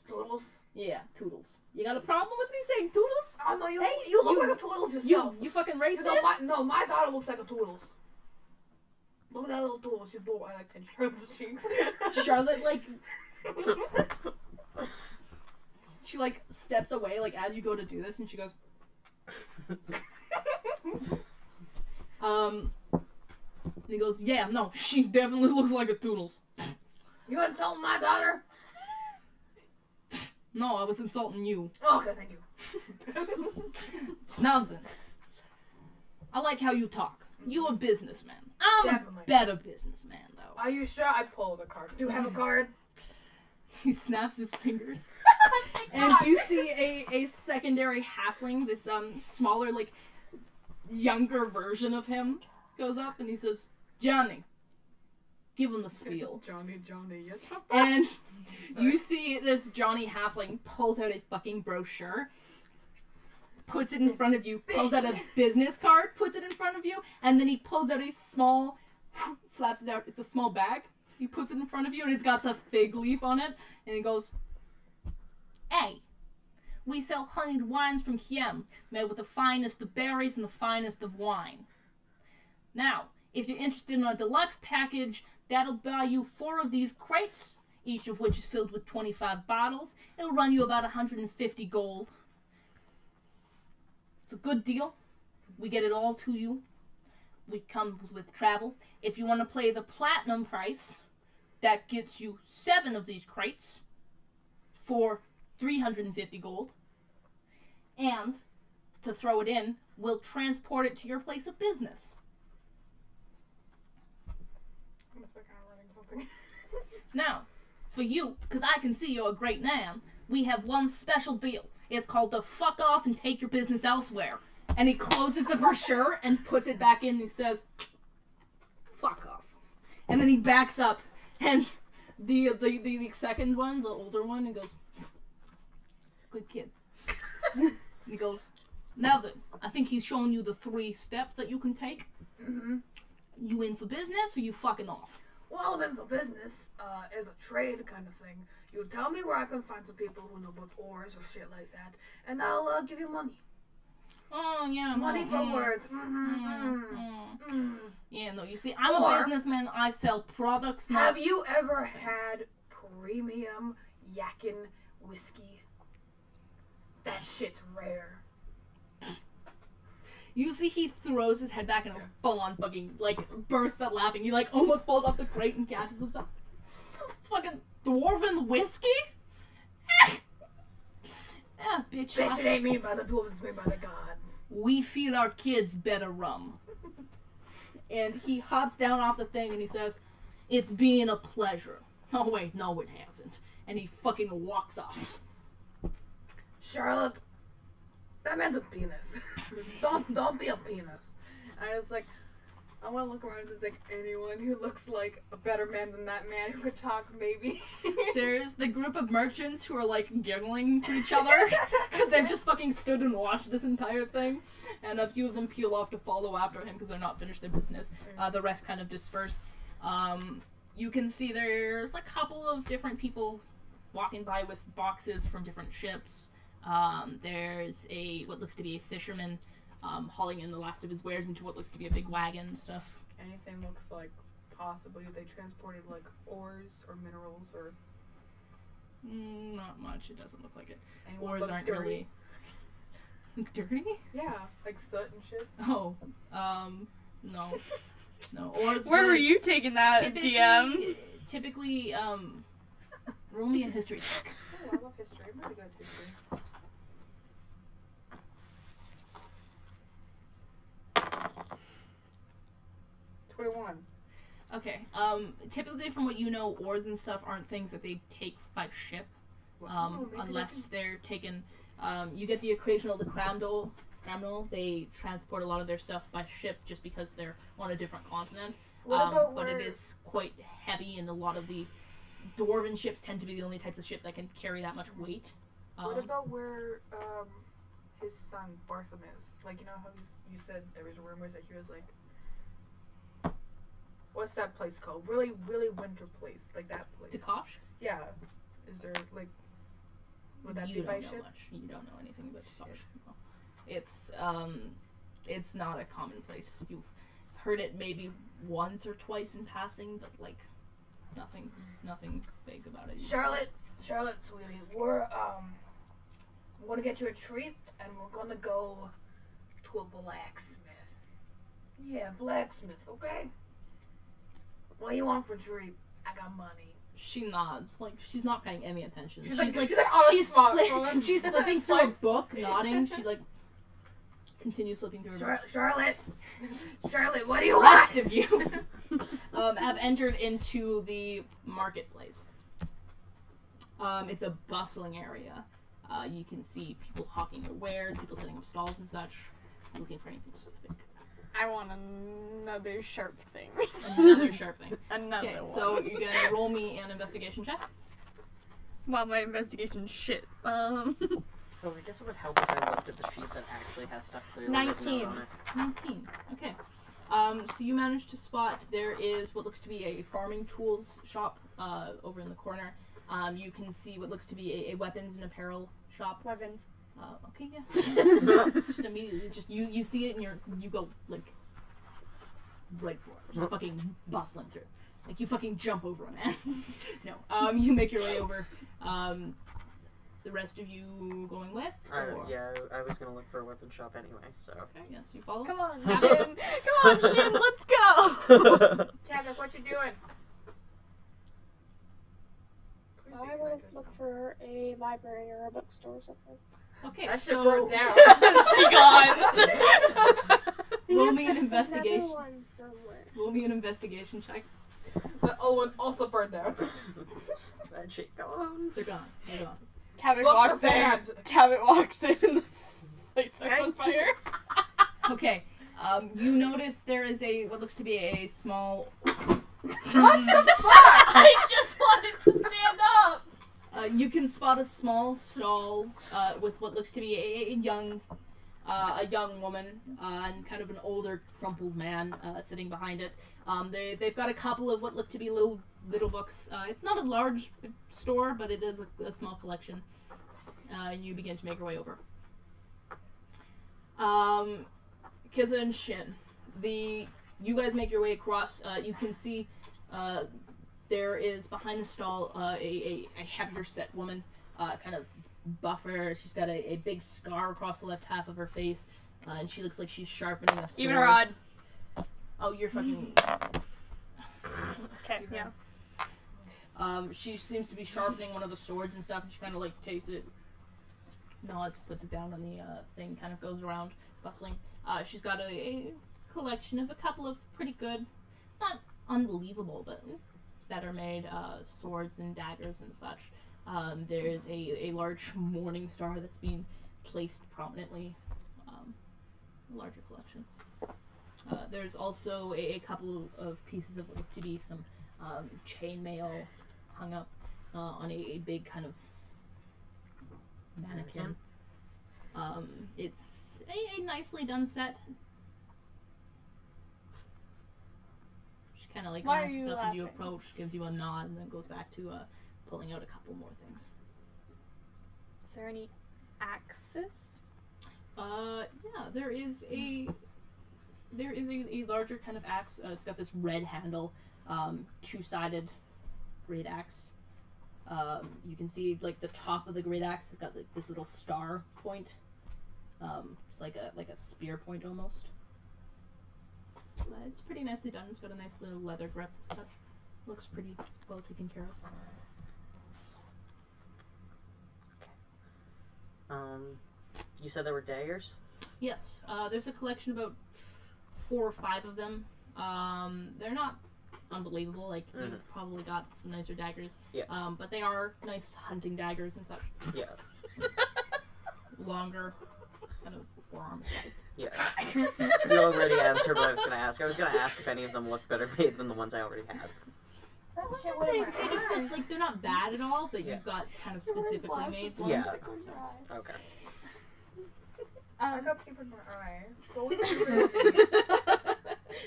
Toodles? Yeah, Toodles. You got a problem with me saying Toodles? Oh no, you Hey, look you- like a Toodles yourself. You fucking You racist? know, my daughter looks like a Toodles. Look at that little Toodles. She's bold. I like pinch Charlotte's cheeks. Charlotte, like, she, like, steps away, like, as you go to do this, and she goes, and he goes, yeah, no, she definitely looks like a Toodles. You insulting my daughter? No, I was insulting you. Okay, thank you. Now then, I like how you talk. You a businessman. I'm Definitely. a better businessman, though. Are you sure? I pulled a card. Do you have a card? He snaps his fingers. And you see a secondary halfling, this smaller, like, younger version of him, goes up and he says, Johnny, give him the spiel. Johnny, yes. And you see this Johnny halfling pulls out a fucking brochure, puts it in front of you, pulls out a business card, puts it in front of you, and then he pulls out a small, flaps it out, it's a small bag. He puts it in front of you and it's got the fig leaf on it, and he goes, hey, we sell honeyed wines from Kiem, made with the finest of berries and the finest of wine. Now, if you're interested in our deluxe package, that'll buy you 4 of these crates, each of which is filled with 25 bottles. It'll run you about 150 gold. It's a good deal. We get it all to you. We come with travel. If you want to play the platinum price, that gets you 7 of these crates for 350 gold. And, to throw it in, we'll transport it to your place of business. I'm just like kind of running something. Now, for you, because I can see you're a great man, we have one special deal. It's called the fuck off and take your business elsewhere. And he closes the brochure and puts it back in and he says, fuck off. And then he backs up and the second one, the older one, and goes, good kid. And he goes, now then, I think he's shown you the 3 steps that you can take. Mm-hmm. You in for business or you fucking off? Well, I'm in for business, as a trade kind of thing. You tell me where I can find some people who know about ores or shit like that, and I'll give you money. Oh, yeah. Money for words. Yeah, no, you see, I'm a Or- businessman. I sell products, not... Have you ever had premium Yaken whiskey? That shit's rare. You see he throws his head back and a full-on fucking, like, bursts out laughing. He, like, almost falls off the crate and catches himself. Fucking dwarven whiskey? Ah, bitch. Bitch, it ain't made by the dwarves, it's made by the gods. We feed our kids better rum. And he hops down off the thing and he says, it's been a pleasure. Oh, wait, no, it hasn't. And he fucking walks off. Charlotte, that man's a penis. Don't be a penis. I was like, I want to look around if there's like anyone who looks like a better man than that man who could talk, maybe. There's the group of merchants who are like giggling to each other because they've just fucking stood and watched this entire thing, and a few of them peel off to follow after him because they're not finished their business. The rest kind of disperse. You can see there's a couple of different people walking by with boxes from different ships. There's what looks to be a fisherman hauling in the last of his wares into what looks to be a big wagon and stuff. Anything looks like possibly they transported like ores or minerals or Not much. It doesn't look like it. anyone Ores look aren't dirty. really dirty. Yeah, like soot and shit. Oh, no. No, ores Where were really- you taking that, DM? Typically, roll me a history check. Oh, I love history. I'm really good at history. 21. Okay. Typically, from what you know, ores and stuff aren't things that they take by ship, unless they're taken. You get the occasional Cramdol. They transport a lot of their stuff by ship just because they're on a different continent. But it is quite heavy, and a lot of the dwarven ships tend to be the only types of ship that can carry that much weight. What about where his son Bartham is? Like, you know how you said there was rumors that he was like, what's that place called? Really, really winter place, like that place. Takosh? Yeah. Is there like? Would that You be don't by know ship? much. You don't know anything about Takosh. No. It's not a common place. You've heard it maybe once or twice in passing, but like nothing big about it. Charlotte, sweetie, we're gonna get you a treat, and we're gonna go to a blacksmith. Yeah, blacksmith. Okay. What do you want for treat? I got money. She nods, like she's not paying any attention. She's like on She's flipping through a book, nodding. She like continues flipping through a book. Charlotte, what do you The want? rest of you have entered into the marketplace. It's a bustling area. You can see people hawking their wares, people setting up stalls and such. Looking for anything specific. I want another sharp thing. Another sharp thing. Another Okay, one. so you're gonna roll me an investigation check. Well, my investigation shit. Oh, I guess it would help if I looked at the sheet that actually has stuff clearly written 19. on it. 19. Okay. So you managed to spot there is what looks to be a farming tools shop over in the corner. You can see what looks to be a weapons and apparel shop. Weapons. Okay, yeah. Just immediately, you see it and you go like right for it, just fucking bustling through. Like you fucking jump over a man. No, you make your way over. The rest of you going with? Or? Yeah, I was gonna look for a weapon shop anyway, so. Okay, yes, you follow. Come on, Shin. Come on, Shin. Let's go. Chadwick, what you doing? Please I be want connected. to look for a library or a bookstore or something. Okay, That shit so broke down. She gone. roll me an Another investigation. one somewhere. Roll me an investigation check. The old one also burned down. That shit gone. They're gone. They're gone. Tabit Books are walks in. banned. Tabit walks in and the place starts on 19. fire. Okay. You notice there is what looks to be a small. I just wanted to stand up. You can spot a small stall with what looks to be a young woman and kind of an older, crumpled man sitting behind it. They've got a couple of what look to be little books. It's not a large store, but it is a small collection. And you begin to make your way over. Kiza and Shin, you guys make your way across. You can see there is behind the stall a heavier set woman, kind of buffer. She's got a big scar across the left half of her face, and she looks like she's sharpening a sword. Even a rod. Oh, you're fucking. Okay, yeah. She seems to be sharpening one of the swords and stuff, and she kind of like takes it, nods, puts it down on the thing, kind of goes around, bustling. She's got a collection of a couple of pretty good, not unbelievable, but better made swords and daggers and such. There's a large morning star that's being placed prominently, a larger collection. There's also a couple of pieces of what look to be some chainmail hung up on a big kind of mannequin. It's a nicely done set. She kind of like Why are glances you up as you laughing? approach, gives you a nod, and then goes back to pulling out a couple more things. Is there any axes? Yeah, there is a larger kind of axe. It's got this red handle, two-sided great axe. You can see like the top of the great axe has got like this little star point. It's like a spear point almost. It's pretty nicely done. It's got a nice little leather grip and stuff. Looks pretty well taken care of. You said there were daggers? Yes, there's a collection, about 4 or 5 of them. They're not unbelievable. Like you've probably got some nicer daggers. Yeah. But they are nice hunting daggers and such. Yeah. Longer, kind of forearm size. Yeah. You already answered what I was going to ask. I was going to ask if any of them look better made than the ones I already had. They just look like they're not bad at all, but you've got kind of specifically made ones. Yeah. Okay. I got paper in my eye.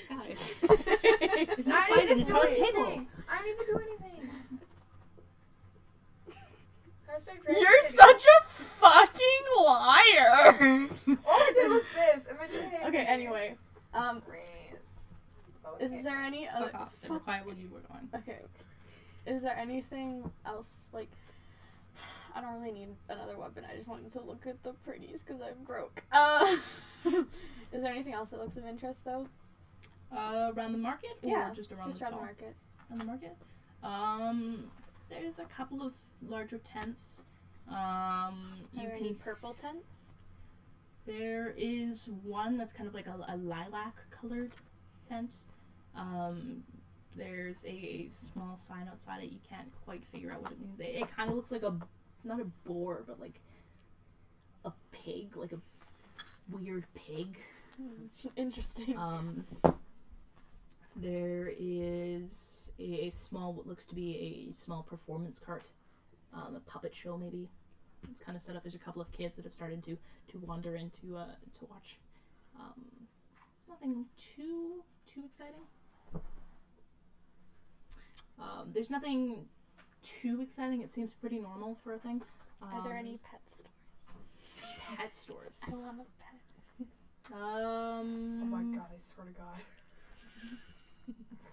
Guys. There's no fighting at the table. I didn't even do anything. You're such a fucking liar. All I did was this, and then you hit Okay, me. anyway. Raise. Is there any other... Fuck off. They were quiet when you were going. Okay. Is there anything else, like... I don't really need another weapon. I just wanted to look at the pretties because I'm broke. Is there anything else that looks of interest, though? Around the market? Yeah, Or just around just the around the stall? market. On the market? There's a couple of larger tents. You Are there can any purple tents? There is one that's kind of like a lilac colored tent. There's a small sign outside it. You can't quite figure out what it means. It kind of looks like not a boar, but like a pig, like a weird pig. Interesting. There is a small, what looks to be a small performance cart, a puppet show maybe. It's kind of set up. There's a couple of kids that have started to wander in to watch. It's nothing too exciting. There's nothing too exciting. It seems pretty normal for a thing. Are there any pet stores? pet stores? I want a pet. Oh my god, I swear to god.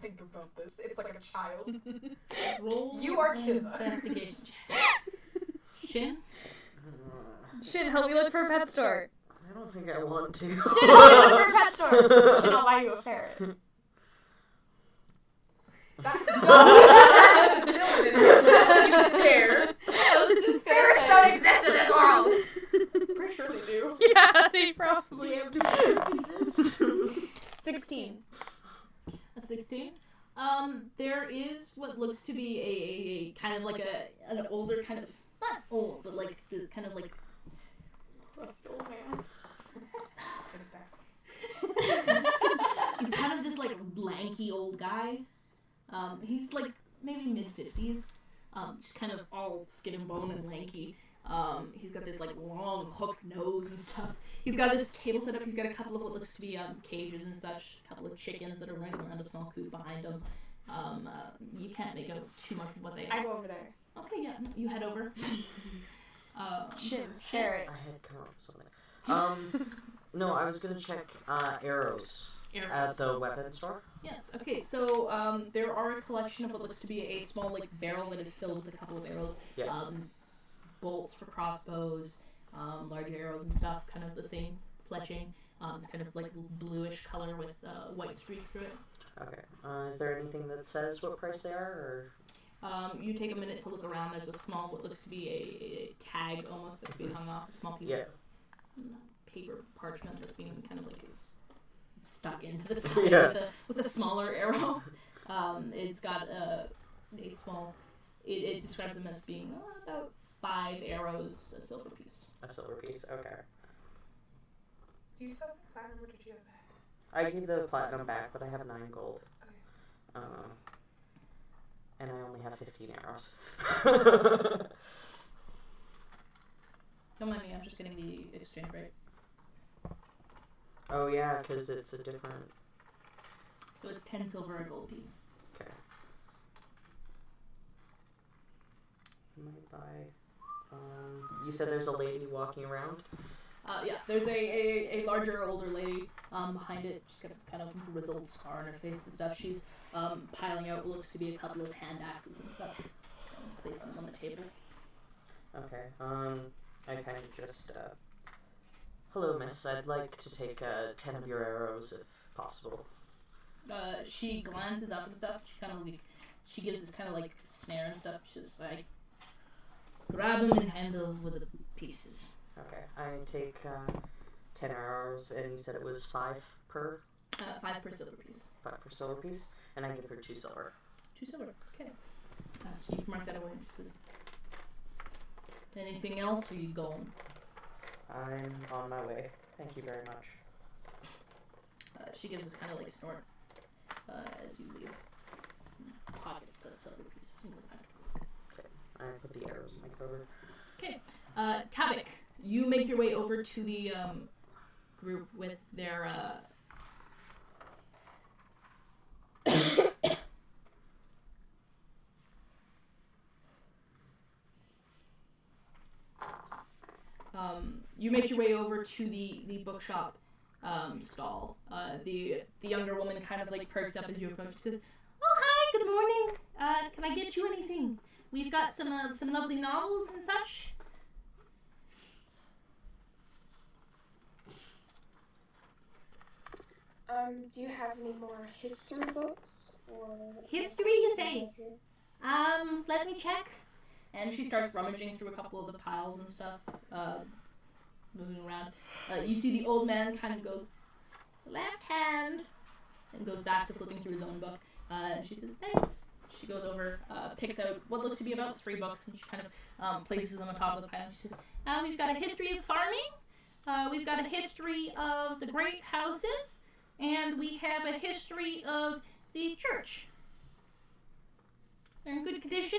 Think about this. It's like a child. Roll You are an Kizza. investigation. Shin? Shin, help me look for a pet store. I don't think I want to. Shin, help me look for a pet store. Shin, I'll buy you a ferret. You dare. Ferrets don't exist in this world. Pretty sure they do. Yeah, they probably Do ferrets exist? 16. A 16? There is what looks to be a kind of like an older kind of, not old, but like this kind of like Rusty old man. he's kind of this like lanky old guy. He's like maybe mid-50s. Just kind of all skin and bone and lanky. He's got this like long hook nose and stuff. He's got his table set up. He's got a couple of what looks to be cages and such. A couple of chickens that are running around a small coop behind him. You can't make out too much of what they I are. go over there. Okay, yeah, you head over. Shin, ferret. I had come up with something. No, I was gonna check arrows at the weapon store. Yes. Okay. So there are a collection of what looks to be a small like barrel that is filled with a couple of arrows. Yeah. Bolts for crossbows, large arrows and stuff. Kind of the same fletching. It's kind of like bluish color with white streaks through it. Okay. Is there anything that says what price they are, or? You take a minute to look around. There's a small what looks to be a tag almost that's being hung off. A small piece of paper parchment that's being kind of like stuck into the side with a smaller arrow. It's got a small. It describes them as being about 5 arrows, a silver piece. A silver piece. Okay. Do you still have platinum or did you have that? I gave the platinum back, but I have 9 gold. Okay. And I only have 15 arrows. Don't mind me. I'm just getting the exchange rate. Oh yeah, because it's a different. So it's 10 silver a gold piece. Okay. Might buy. You said there's a lady walking around. Yeah, there's a larger, older lady behind it. She's got this kind of grizzled scar on her face and stuff. She's piling out what looks to be a couple of hand axes and such. Placing them on the table. Okay. I kind of just. Hello, miss. I'd like to take 10 of your arrows if possible. She glances up and stuff. She kind of like, she gives this kind of like snare and stuff. She's like, grab them and handle with the pieces. Okay. I take 10 arrows, and you said it was 5 per. 5 per silver piece. 5 per silver piece, and I give her 2 silver. 2 silver. Okay. So you can mark that away. Says, anything else, or you going? I'm on my way. Thank you very much. She gives this kind of like snort as you leave. Pockets those silver pieces. And go back. Okay, I put the arrows in my quiver. Okay. Tavik, you make your way over to the group with their you make your way over to the bookshop stall. The younger woman kind of like perks up as you approach. She says, "Oh, hi, good morning. Can I get you anything? We've got some lovely novels and such." Do you have any more history books or History, you say? Let me check. And she starts rummaging through a couple of the piles and stuff, moving around. You see the old man kind of goes, left hand, and goes back to flipping through his own book. And she says, thanks. She goes over, picks out what look to be about 3 books, and she kind of places them on top of the pile. She says, we've got a history of farming, we've got a history of the great houses, and we have a history of the church. They're in good condition.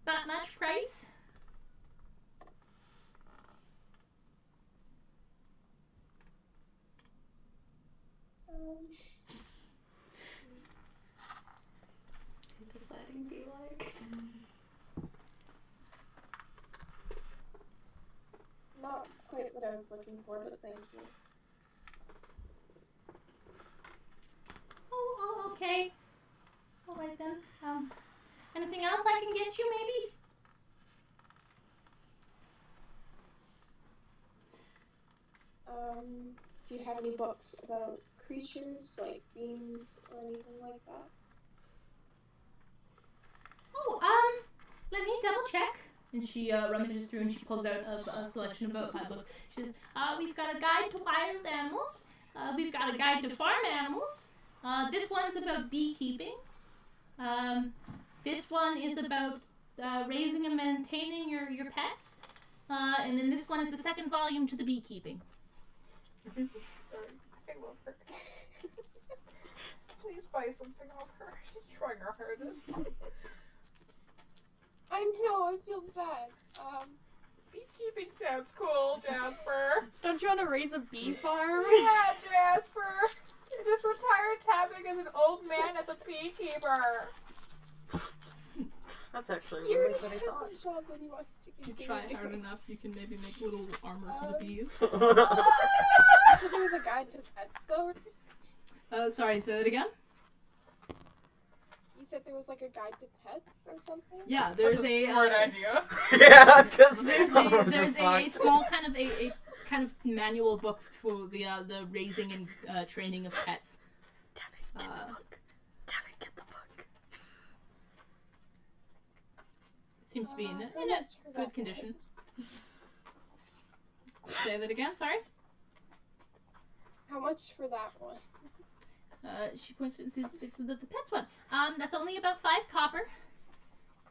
Not much price. Deciding be like. not quite what I was looking for, but thank you. Oh, okay. All right then. Anything else I can get you, maybe? Do you have any books about creatures, like beings or anything like that? Oh, let me double check. And she rummages through and she pulls out a selection of about 5 books. She says, we've got a guide to wild animals. We've got a guide to farm animals. This one's about beekeeping. This one is about raising and maintaining your pets. And then this one is the 2nd volume to the beekeeping. Sorry, I love her. Please buy something off her. She's trying her hardest. I know, I feel bad. Beekeeping sounds cool, Jasper. Don't you want to raise a bee farm? Yeah, Jasper. You just retired tapping as an old man as a beekeeper. That's actually He really already what I has thought. a job that he wants to If you continue. try hard enough, you can maybe make little armor for the bees. So there was a guide to pets, though? Sorry, say that again? You said there was like a guide to pets or something? Yeah, there's That's a smart idea. Yeah, because there's a small kind of a kind of manual book for the raising and training of pets. Devin, get the book. Devin, get the book. It seems to be in How a much for good that condition. Say that again. Sorry. How much for that one? She points to the pets one. That's only about 5 copper.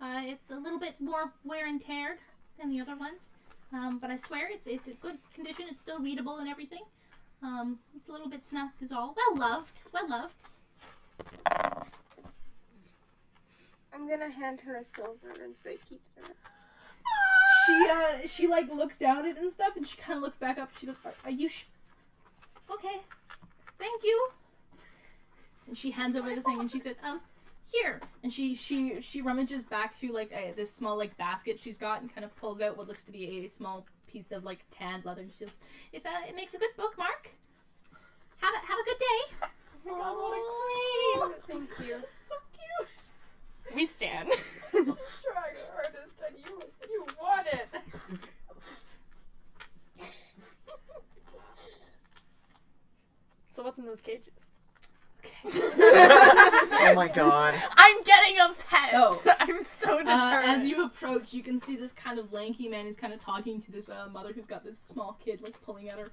It's a little bit more wear and teared than the other ones. But I swear it's a good condition. It's still readable and everything. It's a little bit snuffed is all. Well loved. Well loved. I'm gonna hand her a silver and say keep that. She like looks down at it and stuff, and she kind of looks back up. She goes, "Are you okay? Thank you." And she hands over the thing, and she says, here. And she rummages back through like this small like basket she's got, and kind of pulls out what looks to be a small piece of like tanned leather. And she says, it makes a good bookmark. Have a good day. Oh, thank you. So cute. We stand. Trying her hardest, and you won it. So what's in those cages? Oh my god. I'm getting a pet. Oh. I'm so determined. As you approach, you can see this kind of lanky man who's kind of talking to this mother who's got this small kid like pulling at her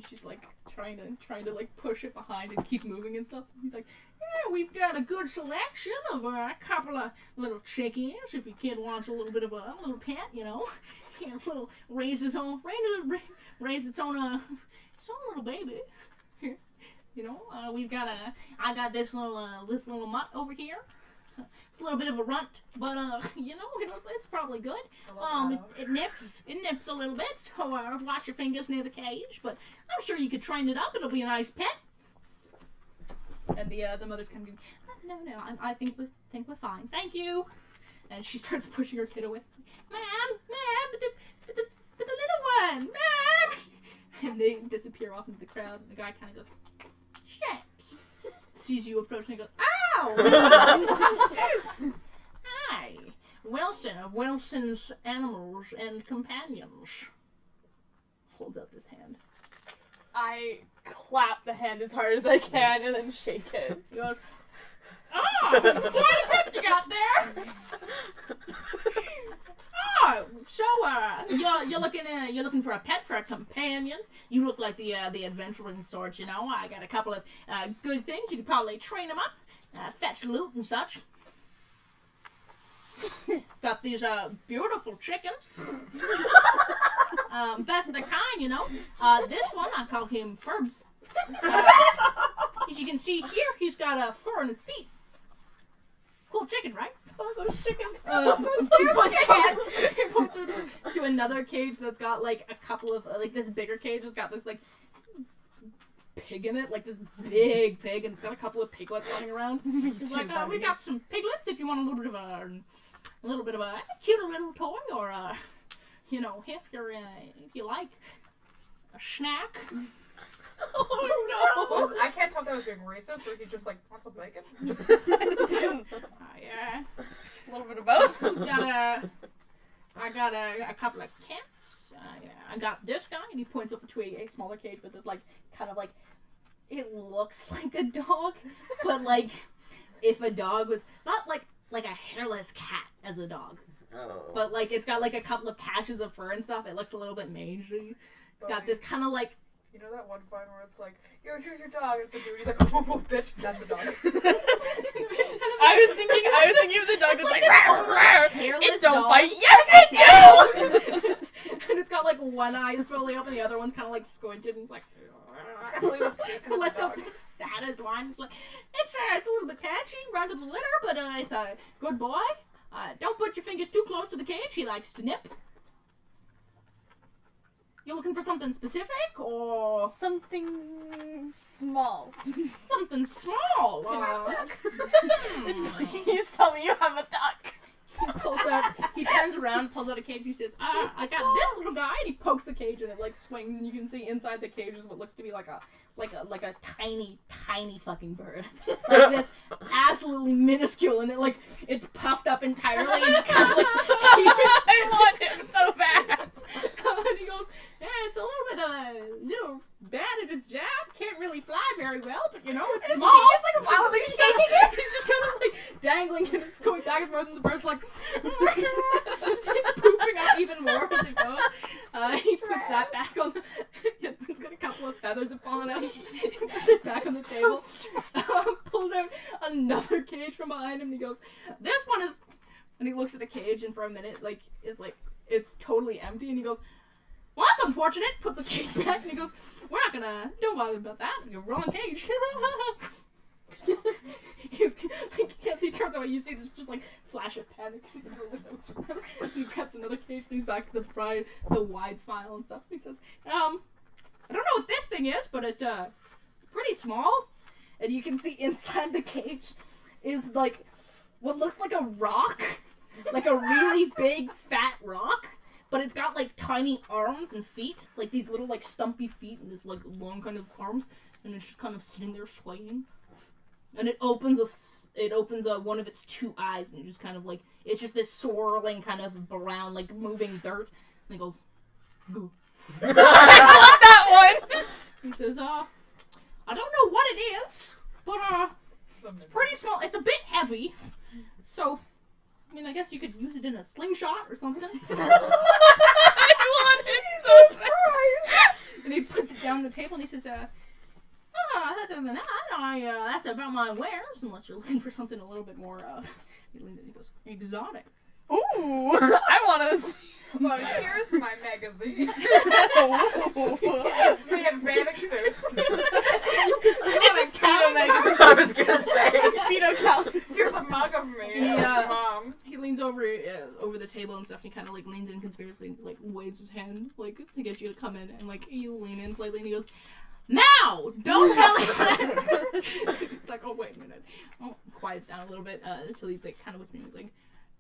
She's like trying to like push it behind and keep moving and stuff. He's like, yeah, we've got a good selection of a couple of little chickies. If your kid wants a little bit of a little pet, you know, a little raise its own little baby. You know, I got this little mutt over here. It's a little bit of a runt, but you know, it's probably good. It nips a little bit, so watch your fingers near the cage. But I'm sure you could train it up. It'll be a nice pet. And the mother's kind of going, no, I think we're fine. Thank you. And she starts pushing her kid away. It's like, Mom, but the little one, Mom. And they disappear off into the crowd. And the guy kind of goes, shit. Sees you approaching and goes, ow! Hi, Wilson of Wilson's Animals and Companions. Holds up his hand. I clap the hand as hard as I can and then shake it. He goes, quite a grip you got there! So, you're looking for a pet, for a companion. You look like the adventuring sort, you know. I got a couple of good things. You could probably train them up, fetch loot and such. Got these beautiful chickens. Best of the kind, you know. This one, I call him Furbs. As you can see here, he's got fur on his feet. Cool chicken, right? Oh, those chickens. He points over to another cage that's got like a couple of like this bigger cage has got this like pig in it, like this big pig, and it's got a couple of piglets running around. He's like, we got some piglets if you want a little bit of a cute little toy, or you know, if you like a snack. Oh no! I can't tell if that was being racist or he just like wants some bacon. Yeah, a little bit of both. I got a couple of cats. I got this guy, and he points over to a smaller cage with this like kind of like it looks like a dog, but like if a dog was not like a hairless cat as a dog, but like it's got like a couple of patches of fur and stuff. It looks a little bit mangy. It's got this kind of like. You know that one vine where it's like, yo, here's your dog. It's a dude. He's like, oh, bitch, that's a dog. I was thinking of the dog that's like, hairless it don't dog. bite. Yes, it do. And it's got like one eye is fully open, the other one's kind of like squinted, and it's like. Lets up the saddest whine. It's like, it's a little bit patchy, runs to the litter, but it's a good boy. Don't put your fingers too close to the cage. He likes to nip. You looking for something specific, or something small? Something small. Please tell me you have a duck. He turns around, pulls out a cage, and he says, I got this little guy, and he pokes the cage, and it like swings, and you can see inside the cage is what looks to be like a tiny fucking bird. Like this absolutely minuscule, and it's puffed up entirely, and it's kind of like I want him so bad. And he goes, yeah, it's a little bad at its job. Can't really fly very well, but you know, it's small. He's just like wildly shaking it. He's just kind of like dangling, and it's going back and forth, and the bird's like, it's poofing up even more as it goes. He puts that back on the, it's got a couple of feathers have fallen out. He puts it back on the table. Pulls out another cage from behind him, and he goes, this one is, and he looks at the cage, and for a minute, it's totally empty, and he goes, well, that's unfortunate. Puts the cage back, and he goes, we're not gonna, don't bother about that. You're wrong cage. He turns away, you see this just like flash of panic. He grabs another cage, and he's back to the wide smile and stuff. He says, I don't know what this thing is, but it's pretty small. And you can see inside the cage is like what looks like a rock, like a really big fat rock. But it's got like tiny arms and feet, like these little like stumpy feet and this like long kind of arms, and it's just kind of sitting there swaying. And it opens one of its two eyes, and it just kind of like it's just this swirling kind of brown like moving dirt, and it goes, goo. I love that one. He says, I don't know what it is, but it's pretty small. It's a bit heavy, so. I mean, I guess you could use it in a slingshot or something. I want it so bad. And he puts it down on the table and he says, other than that, that's about my wares, unless you're looking for something a little bit more, he leans in and he goes, exotic. Ooh, I want to see. Well, here's my magazine. It's me in bathing suits. It's a Speedo magazine. I was gonna say. It's a Speedo calendar. Here's a mug of me. Mom. He leans over the table and stuff, and he kind of, like, leans in conspiracy and, like, waves his hand, like, to get you to come in, and, like, you lean in slightly, and he goes, now! Don't tell him! It's like, oh, wait a minute. Oh, quiets down a little bit, until he's, like, kind of whispering, he's like,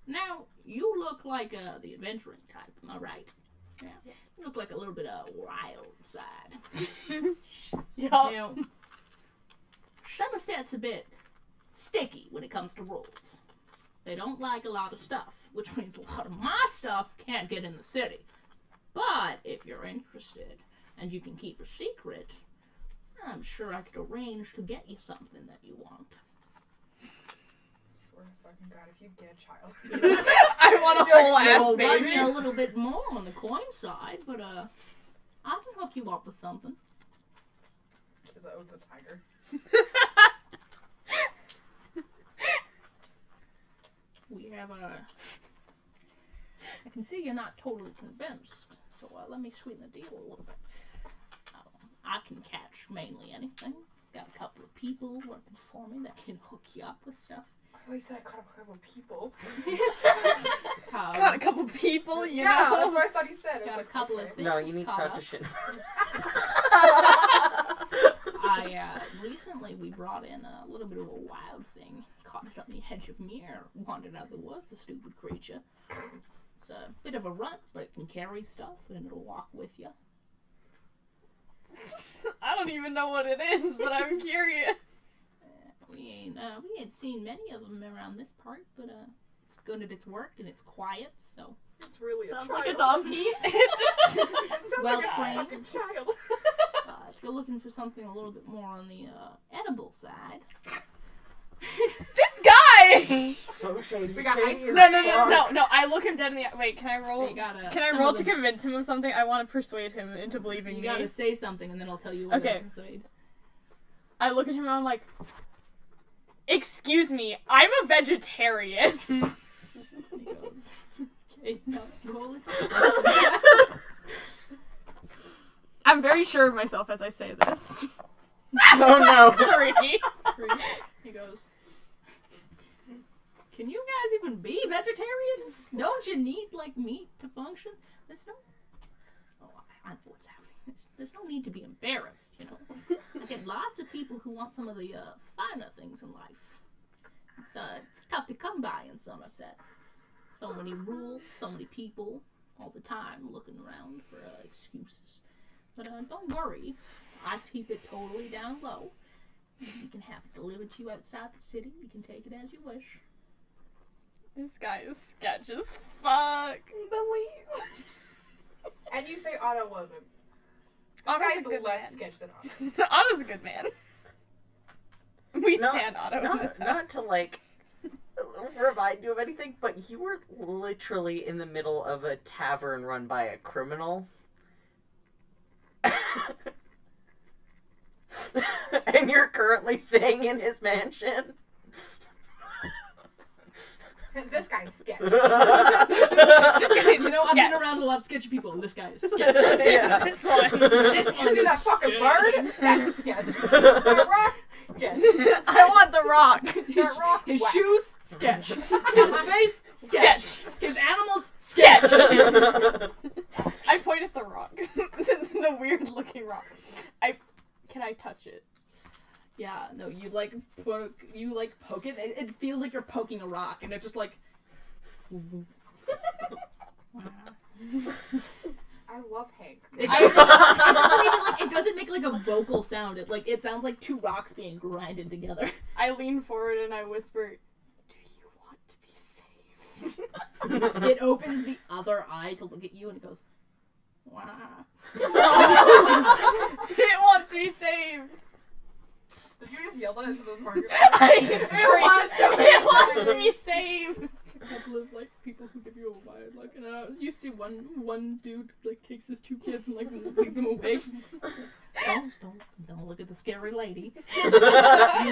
now, you look like, the adventuring type, am I right? Yeah. You look like a little bit of wild side. Yeah. Now, Somerset's a bit sticky when it comes to rules. They don't like a lot of stuff, which means a lot of my stuff can't get in the city. But if you're interested, and you can keep a secret, I'm sure I could arrange to get you something that you want. Swear to fucking God, if you get a child. I want a whole ass I'll run baby. you a little bit more on the coin side, but I can hook you up with something. Because I owns a tiger. We have I can see you're not totally convinced, so let me sweeten the deal a little bit. I can catch mainly anything. Got a couple of people working for me that can hook you up with stuff. I thought you said I caught up a couple of people. Got a couple people, you Yeah, know? that's what I thought he said. I was Got a like, couple okay. of things. No, you need to caught talk up. to shit. Recently we brought in a little bit of a wild thing. Caught it on the edge of Mere. Wandered out of the woods, the stupid creature. It's a bit of a runt, but it can carry stuff and it'll walk with you. I don't even know what it is, but I'm curious. We ain't seen many of them around this part, but it's good at its work and it's quiet, so It's really Sounds a like a child. donkey. it's well like a trained. fucking child. If you're looking for something a little bit more on the edible side, This guy! So shady. We got ice cream. No, I look him dead in the eye. Wait, can I roll? you gotta. Can I some roll of to them- convince him of something? I want to persuade him into believing You me. gotta say something, and then I'll tell you what Okay. to persuade. I look at him and I'm like, excuse me, I'm a vegetarian. He goes, okay, now roll it. I'm very sure of myself as I say this. Oh no. 3. He goes, can you guys even be vegetarians? Don't you need, like, meat to function? There's no... Oh, I know what's happening. There's no need to be embarrassed, you know. I get lots of people who want some of the finer things in life. It's tough to come by in Somerset. So many rules, so many people, all the time looking around for excuses. But don't worry, I keep it totally down low. You can have it delivered to you outside the city. You can take it as you wish. This guy is sketch as fuck. And you say Otto wasn't. This Otto's guy's a good less man. sketch than Otto. Otto's a good man. We No, stand Otto in this house. Not to like remind you of anything, but you were literally in the middle of a tavern run by a criminal. And you're currently staying in his mansion. This guy's sketch. You know, I've been around a lot of sketchy people, and this guy is sketch. Yeah. This one. This You see that fucking sketch. bird? That's sketch. That rock? Sketch. I want the rock. That rock? His whack. shoes, sketch. His face, sketch. Sketch. His animals, Sketch. sketch. I point at the rock. The weird looking rock. Can I touch it? Yeah, no, you like poke it. It feels like you're poking a rock, and it's just like. I love Hank. It doesn't make like a vocal sound. It sounds like two rocks being grinded together. I lean forward and I whisper, "Do you want to be saved?" It opens the other eye to look at you, and it goes, "Wow." It wants to be saved. Did you just yell that into the market? I scream. It wants to be saved. couple of like people who give you a wide look, and you see one dude like takes his 2 kids and like leads them away. Don't look at the scary lady. You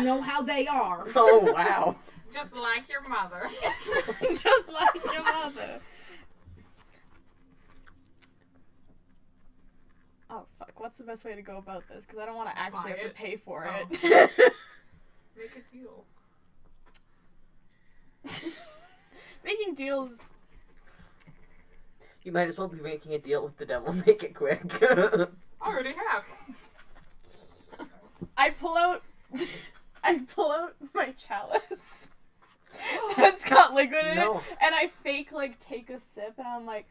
know how they are. Oh wow. Just like your mother. Just like your mother. Oh fuck! What's the best way to go about this? Because I don't want to actually Buy have to it. pay for Oh. it. Make a deal. Making deals. You might as well be making a deal with the devil. Make it quick. I already have. I pull out my chalice. It's got liquid in No. it, and I fake like take a sip, and I'm like,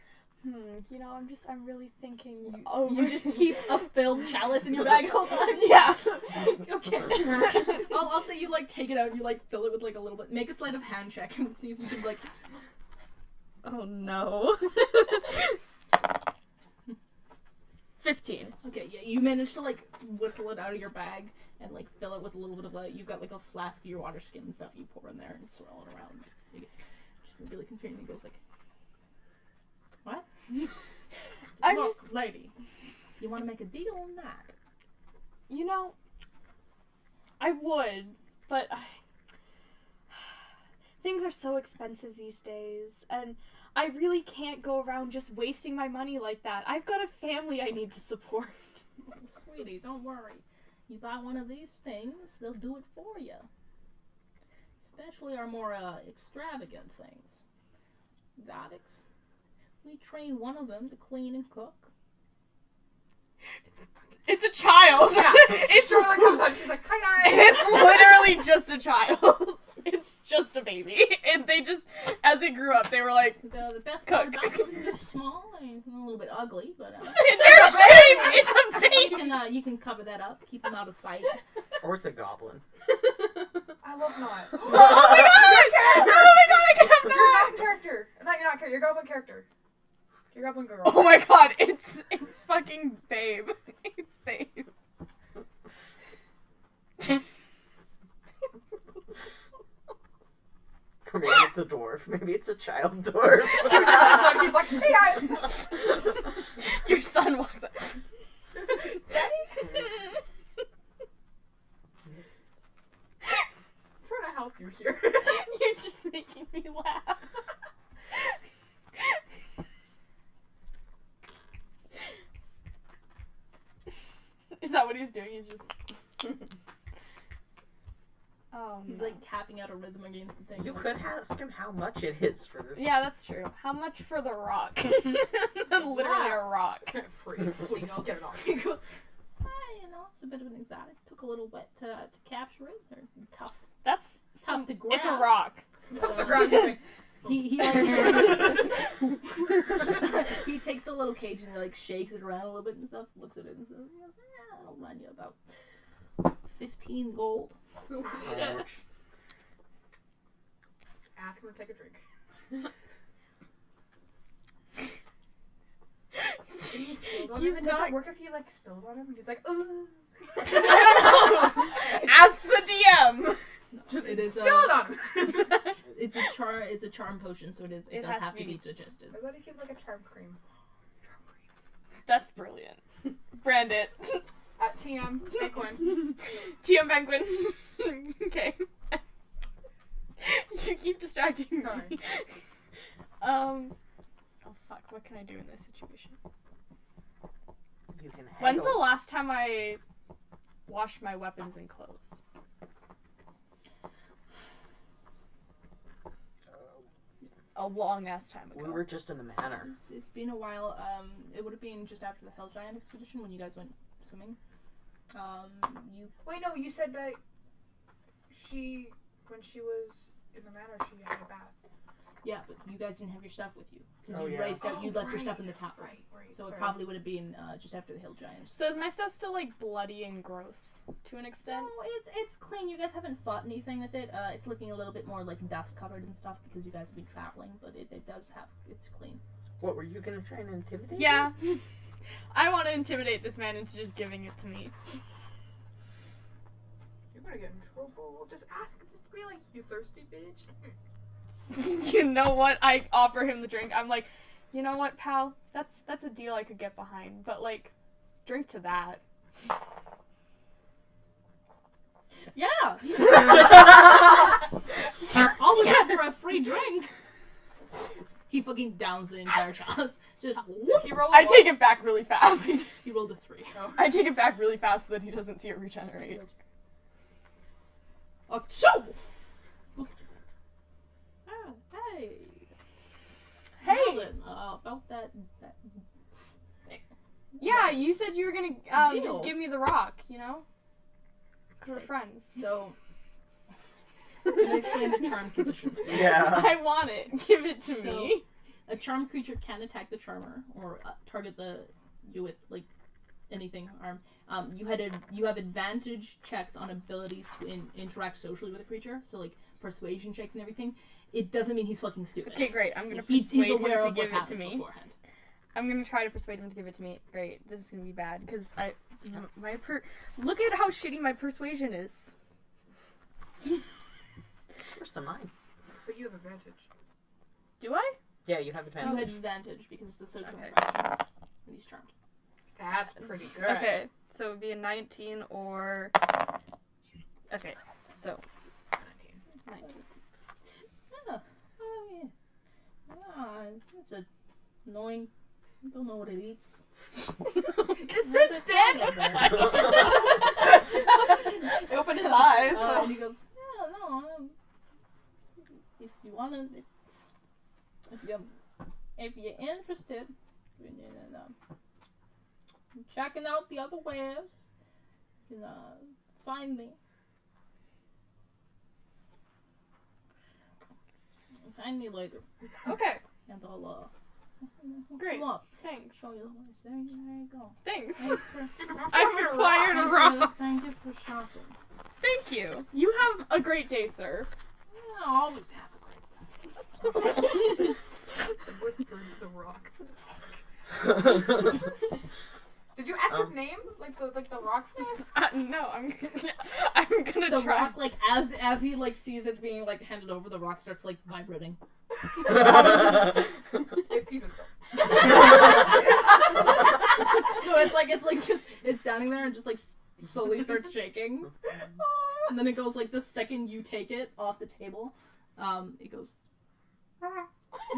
I'm really thinking over. You just keep a filled chalice in your bag all the time? Yeah. Okay. I'll say you like take it out and you like fill it with like a little bit. Make a sleight of hand check and see if you can like. Oh no. 15. Okay, yeah, you manage to like whistle it out of your bag and like fill it with a little bit of you've got like a flask of your water skin and stuff you pour in there and swirl it around. You get just really constrained and he goes like, what? I'm Look, just, lady, you want to make a deal on that? I would, but things are so expensive these days, and I really can't go around just wasting my money like that. I've got a family I need to support. Oh, sweetie, don't worry. You buy one of these things, they'll do it for you. Especially our more extravagant things. Exotics. We train one of them to clean and cook. It's a child. Yeah. It's Charlotte comes out and she's like, hi guys. It's literally just a child. It's just a baby. And they just, as it grew up, they were like, The best Cook. part about them is they're small. I mean, a little bit ugly, but they're shaped. It's a baby. you can cover that up, keep them out of sight. Or it's a goblin. I love not. Oh my god! Oh my god, I can't You're not character. You're not character. You're goblin character. You're goblin girl. Oh my god, it's fucking babe. It's babe. Or maybe it's a dwarf. Maybe it's a child dwarf. He's like, hey guys. Your son walks up. I'm trying to help you here. You're just making me laugh. Is that what he's doing? He's just. Oh, He's no. like tapping out a rhythm against the thing. You like, could ask him how much it is for. Yeah, that's true. How much for the rock? Literally a rock. Free. Please, I'll get it off. He goes, it's a bit of an exotic. Took a little bit to capture it. They're tough. That's Tough to It's a grab. rock. Off the ground. He's like, He he takes the little cage and like shakes it around a little bit and stuff. Looks at it and says, "I'll run you about 15 gold." Ouch. ask him to take a drink. Did you spilled on He's him? Does not- it work if you like spilled on him? He's like, ooh. I don't know. Ask the DM. It is Spill it on him. it's a charm potion, so it does Has have to to be- be digested. What about if you have like a charm cream? That's brilliant. Brand it. At TM, Yaken. TM Penguin. Okay. You keep distracting me. Sorry. Oh fuck, what can I do in this situation? You can When's haggle. the last time I washed my weapons and clothes? A long ass time ago. We were just in the manor. It's been a while. It would have been just after the Hell Giant expedition when you guys went swimming. You Wait, no, you said that when she was in the manor, she had a bath. yeah, but you guys didn't have your stuff with you because Oh, you yeah. raced out. You left your right. stuff in the tap room. Right. So Sorry. it probably would have been just after the Hill Giant. So is my stuff still like bloody and gross to an extent? No, it's clean. You guys haven't fought anything with it. It's looking a little bit more like dust covered and stuff because you guys have been traveling, but it does have, it's clean. What, were you gonna try and intimidate Yeah. him? I want to intimidate this man into just giving it to me. You're gonna get in trouble. Just ask. Just be like, you thirsty bitch. You know what? I offer him the drink. I'm like, you know what, pal? That's a deal I could get behind. But like, drink to that. Yeah. All we have for a free drink. He fucking downs the entire chalice. Just whoop. I take it back really fast. He rolled a 3. I take it back really fast so that he doesn't see it regenerate. Achoo! Hey. Hey! Now then, about that. Yeah, you said you were gonna Deal. just give me the rock, you know? 'Cause we're friends. So, I'm gonna explain the charm condition. Yeah. I want it. Give it to me. A charmed creature can attack the charmer or target you with like anything armed. You have advantage checks on abilities to interact socially with a creature. So like persuasion checks and everything. It doesn't mean he's fucking stupid. Okay, great. I'm gonna He's persuade aware him to of give what's it to happened me. beforehand. I'm gonna try to persuade him to give it to me. Great. This is gonna be bad because look at how shitty my persuasion is. Worse than mine. But you have advantage. Do I? Yeah, you have You advantage. had advantage because it's a social Okay. interaction. And he's charmed. That's pretty good. Okay. So it would be a 19 or. Okay. So. 19. Yeah. Oh yeah. It's a annoying. I don't know what it eats. Is Rather it sad dead? over it. He opened his eyes. And he goes, yeah, no. If you wanna, if you're interested in checking out the other wares, you can find me. Find me later, Okay. and I'll Great. come up, Thanks. show you the place. There you go. Thanks. Thanks for, I've acquired a rock. Thank you for shopping. Thank you. You have a great day, sir. Yeah, I always have a great day. Whispered the rock. Did you ask his name? Like the rock's name? No, I'm gonna The try. rock, like as he like sees it's being like handed over, the rock starts like vibrating. It pees himself. No, it's like just it's standing there and just like slowly starts shaking, and then it goes like the second you take it off the table, it goes.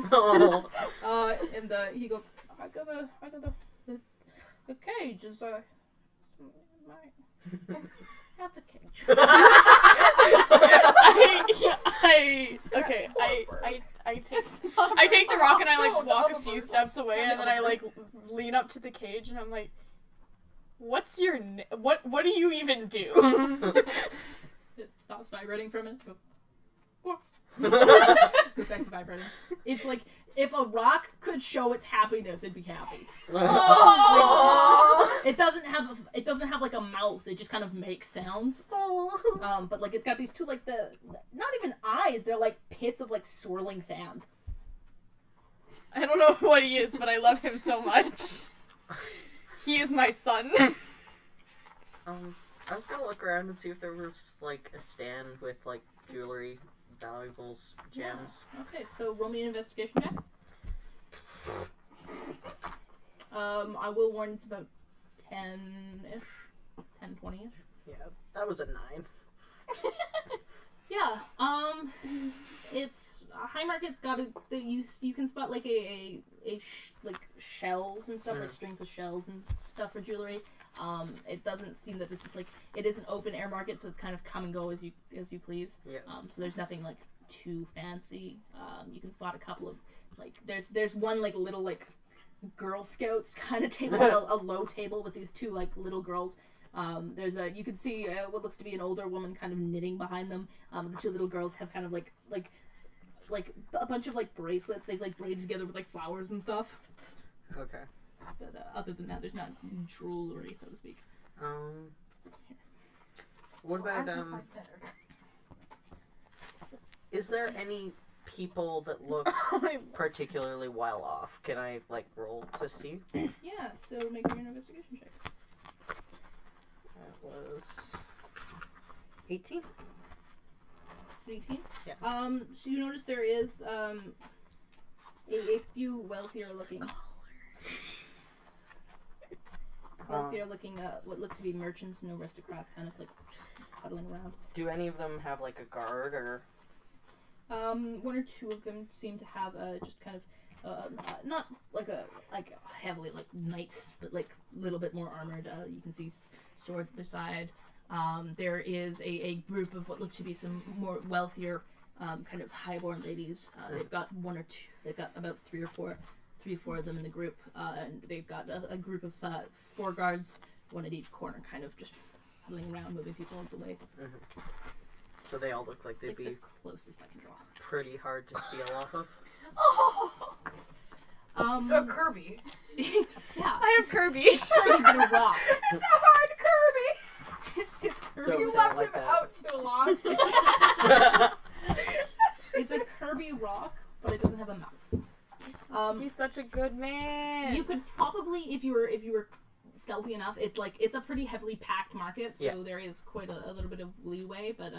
Oh. And he goes, I gotta the cage is have the cage. I take the rock and I like walk a few steps away and then I like lean up to the cage and I'm like, what's your what do you even do? It stops vibrating for a minute. Goes back to vibrating. It's like if a rock could show its happiness, it'd be happy. Oh. It doesn't have like a mouth. It just kind of makes sounds. But like it's got these two like the not even eyes. They're like pits of like swirling sand. I don't know what he is, but I love him so much. He is my son. I was gonna look around and see if there was like a stand with like jewelry, valuables, gems. Yeah. Okay, so roll me an investigation check. I will warn it's about 10-ish. 10, 20-ish. Yeah, that was a 9. Yeah, it's High Market's got you can spot like like shells and stuff, like strings of shells and stuff for jewelry. It doesn't seem that this is like it is an open air market, so it's kind of come and go as you please. Yeah. So there's nothing like too fancy. You can spot a couple of like there's one like little like Girl Scouts kind of table, a low table with these two like little girls. You can see what looks to be an older woman kind of knitting behind them. The two little girls have kind of like a bunch of like bracelets they've like braided together with like flowers and stuff. Okay. But other than that, there's not jewelry, so to speak. What about is there any people that look particularly well off? Can I like roll to see? Yeah, so make your investigation check. That was 18. 18? Yeah. So you notice there is a few wealthier looking what look to be merchants and aristocrats kind of like huddling around. Do any of them have like a guard or? One or two of them seem to have just kind of not like heavily like knights, but like a little bit more armored. You can see swords at their side. There is a group of what look to be some more wealthier kind of highborn ladies. They've got one or two. They've got about three or four of them in the group, and they've got a group of 4 guards, one at each corner, kind of just huddling around, moving people out the way. Mm-hmm. So they all look like they'd Like be the closest I can draw. pretty hard to steal off of. So Kirby. Yeah, I have Kirby. it's Kirby but a rock. It's a hard Kirby. It's Kirby. Don't You say left it like him that. out too long. It's a Kirby rock, but it doesn't have a mouth. He's such a good man. You could probably, if you were stealthy enough, it's a pretty heavily packed market, so Yeah. there is quite a little bit of leeway, but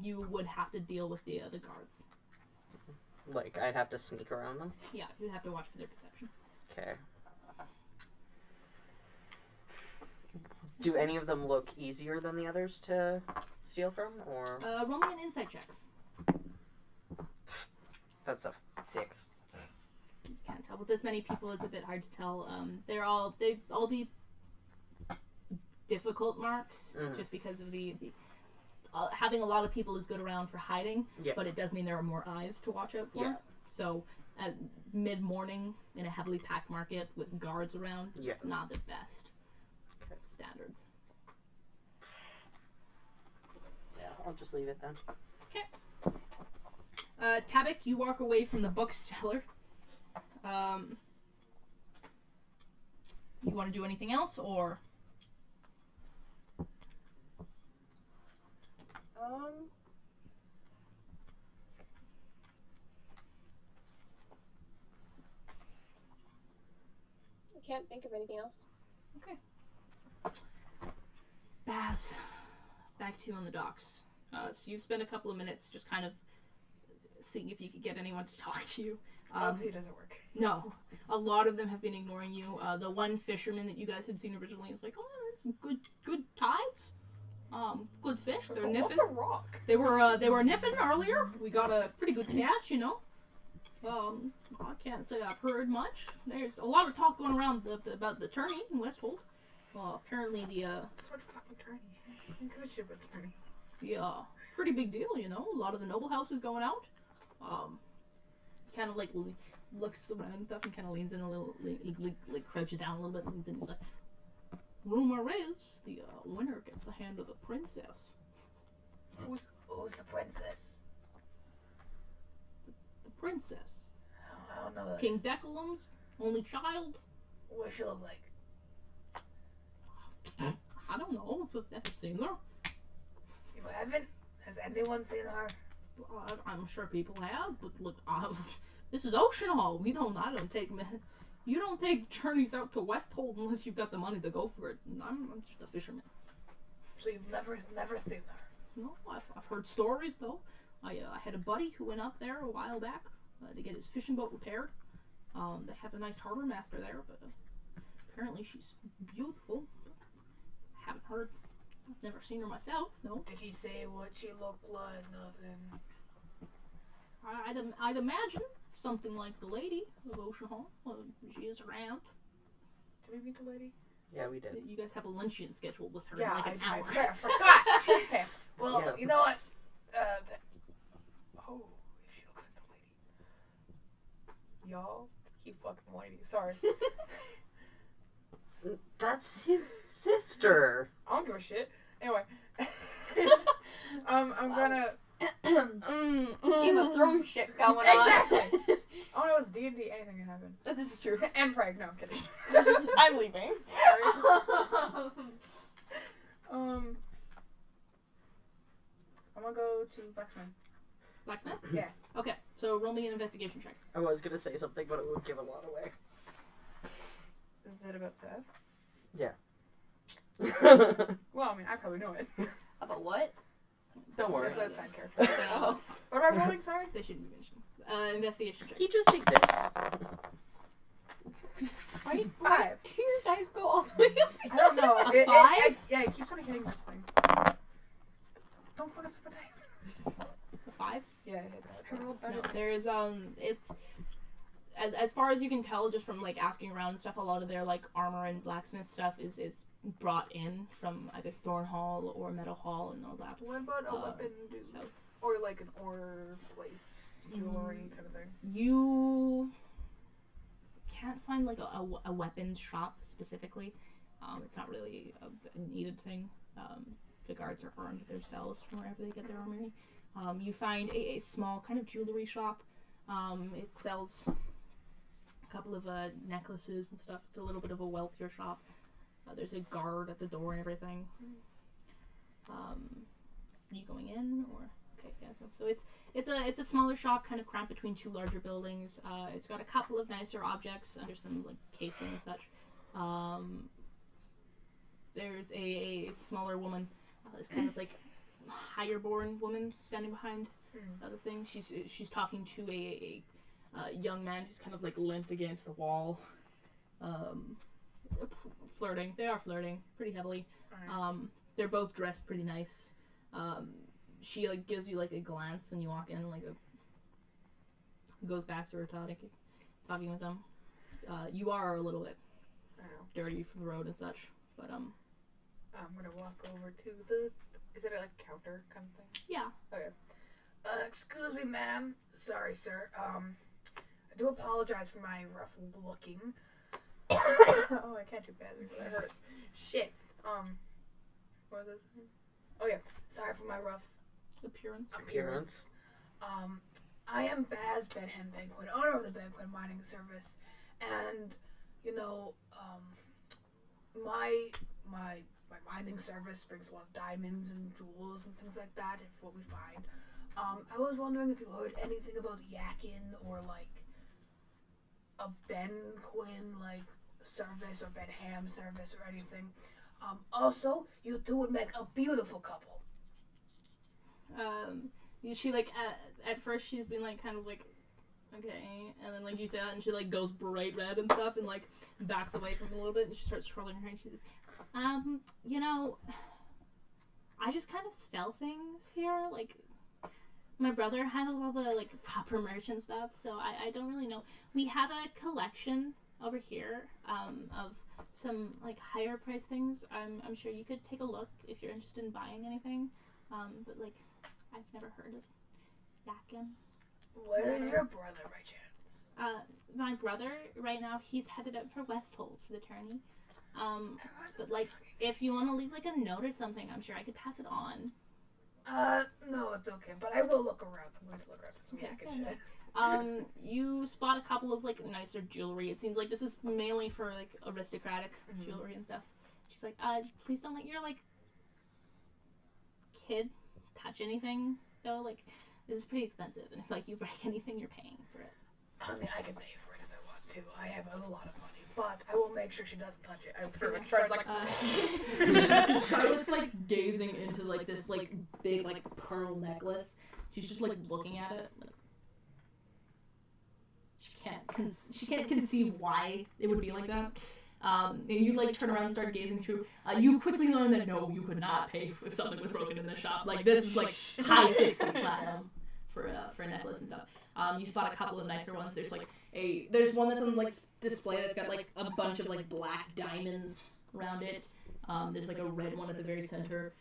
you would have to deal with the guards. Like I'd have to sneak around them. Yeah, you'd have to watch for their perception. Okay. Do any of them look easier than the others to steal from, or? Roll me an insight check. That's a 6. You can't tell. With this many people, it's a bit hard to tell. They all be difficult marks, Mhm. just because of the having a lot of people is good around for hiding, Yeah. but it does mean there are more eyes to watch out for. Yeah. So at mid-morning in a heavily packed market with guards around, Yeah. it's not the best Okay. standards. Yeah, I'll just leave it then. Tabak, you walk away from the bookseller. You want to do anything else, or? I can't think of anything else. Okay. Baz, back to you on the docks. So you spend a couple of minutes just kind of seeing if you could get anyone to talk to you. Obviously, it doesn't work. No, a lot of them have been ignoring you. The one fisherman that you guys had seen originally is like, "Oh, it's good tides. Good fish. They're nipping. What's a rock? They were nipping earlier. We got a pretty good catch, you know. I can't say I've heard much. There's a lot of talk going around about the tourney in Westhold. Apparently the Sort of fucking tourney. I don't give a shit about tourney. pretty big deal, you know. A lot of the noble houses going out. Kind of like looks around and stuff and kind of leans in a little, like crouches down a little bit, leans in. He's like, rumor is the winner gets the hand of the princess. Who's the princess? The princess. I don't know. King Decalum's only child. What she look like? I don't know. I've never seen her. You haven't? Has anyone seen her? I'm sure people have, but look, this is Ocean Hall. You don't take journeys out to Westhold unless you've got the money to go for it. And I'm just a fisherman. So you've never seen her? No, I've heard stories though. I had a buddy who went up there a while back to get his fishing boat repaired. They have a nice harbor master there, but apparently she's beautiful. Haven't heard. I've never seen her myself. No. Did he say what she looked like? Nothing. I'd imagine something like the lady of Ocean Hall. She is around. Did we meet the lady? Yeah, we did. You guys have a luncheon scheduled with her Yeah, in like an hour. I forgot. She's pale. Well, Yeah. you know what? Oh, if she looks like the lady. Y'all, he fucking whiny. Sorry. That's his sister. I don't give a shit. Anyway. I'm gonna... Game of Thrones shit going on. Exactly. Oh no, it's D&D. Anything can happen. This is true. And Frank. No, I'm kidding. I'm leaving. I'm gonna go to Blacksmith. Blacksmith? Yeah. Okay, so roll me an investigation check. I was gonna say something, but it would give a lot away. Is it about Seth? Yeah. Well, I mean, I probably know it. About what? Don't worry. It's a side character. Oh. What am I rolling? Sorry. They shouldn't be mentioned. Investigation check. He just exists. Why? Do your dice go all the way up? I don't know. A 5? Yeah, it keeps on hitting this thing. Don't fuck us up a dice. A 5? Yeah, I hit that. I rolled better. No, there is it's as far as you can tell just from like asking around and stuff. A lot of their like armor and blacksmith stuff is brought in from either Thorn Hall or Meadow Hall and all that. What about a weapon South. or like an ore place, jewelry kind of thing? You can't find like a weapons shop specifically. It's not really a needed thing. The guards are armed themselves from wherever they get their armory. You find a small kind of jewelry shop. It sells a couple of necklaces and stuff. It's a little bit of a wealthier shop. There's a guard at the door and everything. You going in or okay? Yeah. So it's a smaller shop, kind of cramped between two larger buildings. It's got a couple of nicer objects under some like casing and such. There's a smaller woman. This kind of like higher born woman standing behind the thing. She's talking to a young man who's kind of like limped against the wall. Flirting. They are flirting pretty heavily. They're both dressed pretty nice. She like gives you like a glance when you walk in, like goes back to her talking with them. You are a little bit dirty from the road and such, but I'm gonna walk over to the. Is it like a counter kind of thing? yeah. Okay. Excuse me, ma'am. Sorry, sir. I do apologize for my rough looking. Oh, I can't do bad because that hurts. Shit. What was this? Oh yeah. Sorry for my rough Appearance. I am Baz Benham Banquet, owner of the Banquet Mining Service, and you know, my mining service brings a lot of diamonds and jewels and things like that. If what we find, I was wondering if you heard anything about Yaken or like a Ben Quinn like service or Ben Ham service or anything. Also, you two would make a beautiful couple. She like at first she's been like kind of like okay, and then like you say that and she like goes bright red and stuff and like backs away from it a little bit and she starts twirling her hair and she says, you know, I just kind of sell things here, like my brother handles all the like proper merch and stuff, so I don't really know. We have a collection over here of some like higher price things. I'm sure you could take a look if you're interested in buying anything, but like I've never heard of Yaken. Where is your brother by chance? My brother right now he's headed out for Westhold for the tourney. But like if you want to leave like a note or something, I'm sure I could pass it on. No, it's okay, but I will look around. I'm going to look around for some Yaken shit. You spot a couple of like nicer jewelry. It seems like this is mainly for like aristocratic jewelry and stuff. She's like, please don't let your like kid touch anything though. Like this is pretty expensive, and if like you break anything, you're paying for it. I mean, I can pay for it if I want to. I have a lot of money, but I will make sure she doesn't touch it. I turn and Charlotte's like, Charlotte's like gazing into like this like big like pearl necklace. She's just like looking at it. Like, she can't conceive why it would be like that. And you like turn around and start gazing through. You quickly learn that no, you could not pay if something was broken in the shop. Like this is like high 60s platinum for a necklace and stuff. You spot a couple of nicer ones. There's one that's on like display that's got like a bunch of like black diamonds around it. There's like a red one at the very center.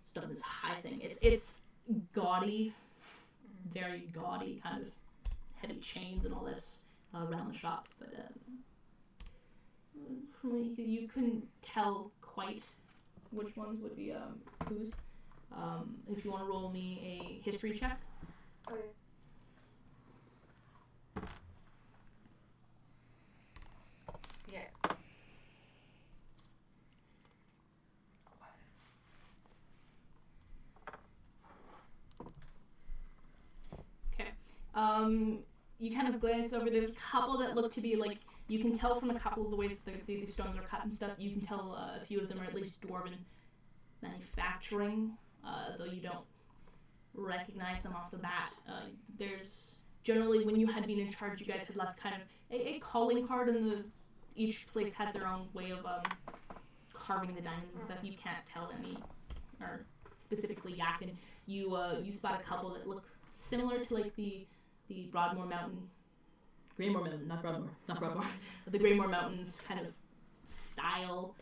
Just on this high thing. It's gaudy, very gaudy, kind of heavy chains and all this around the shop, but you couldn't tell quite which ones would be whose. If you want to roll me a history check. okay. Yes. Okay. You kind of glance over. There's a couple that look to be like, you can tell from a couple of the ways that these stones are cut and stuff. You can tell a few of them are at least dwarven manufacturing, though you don't recognize them off the bat. There's generally, when you had been in charge, you guys had left kind of a calling card, and each place has their own way of carving the diamonds and stuff. You can't tell any, or specifically Yaken. You spot a couple that look similar to like the Broadmoor Mountain, Greymore Mountain, not Broadmoor, but the Greymore Mountains kind of style.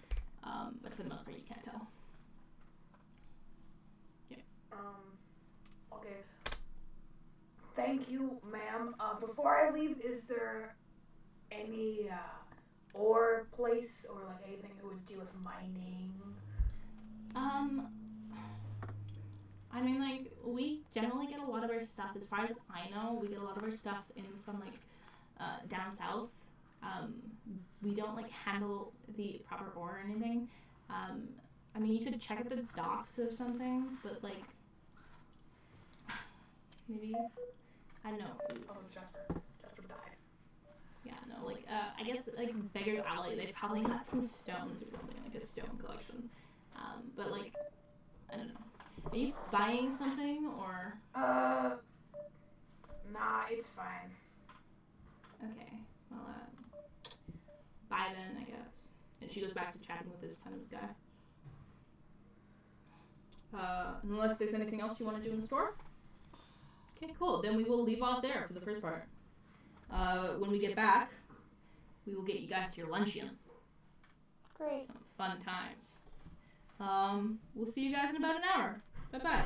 But for the most part, you can't tell. Okay. Thank you, ma'am. Before I leave, is there any ore place or like anything that would deal with mining? I mean, like, we generally get a lot of our stuff, as far as I know, we get a lot of our stuff in from, like, down south. We don't, like, handle the proper ore or anything. I mean, you could check at the docks or something, but, like, maybe, I don't know. Oh, it's Jasper. Jasper died. Yeah, no, like, I guess, like, Beggar's Alley, they've probably got some stones or something, like a stone collection. But, like, I don't know. Are you buying something, or? Nah, it's fine. Okay, well, bye then, I guess. And she goes back to chatting with this kind of guy. Unless there's anything else you want to do in the store? Okay, cool. Then we will leave off there for the first part. When we get back, we will get you guys to your luncheon. Great. Some fun times. We'll see you guys in about an hour. Bye-bye.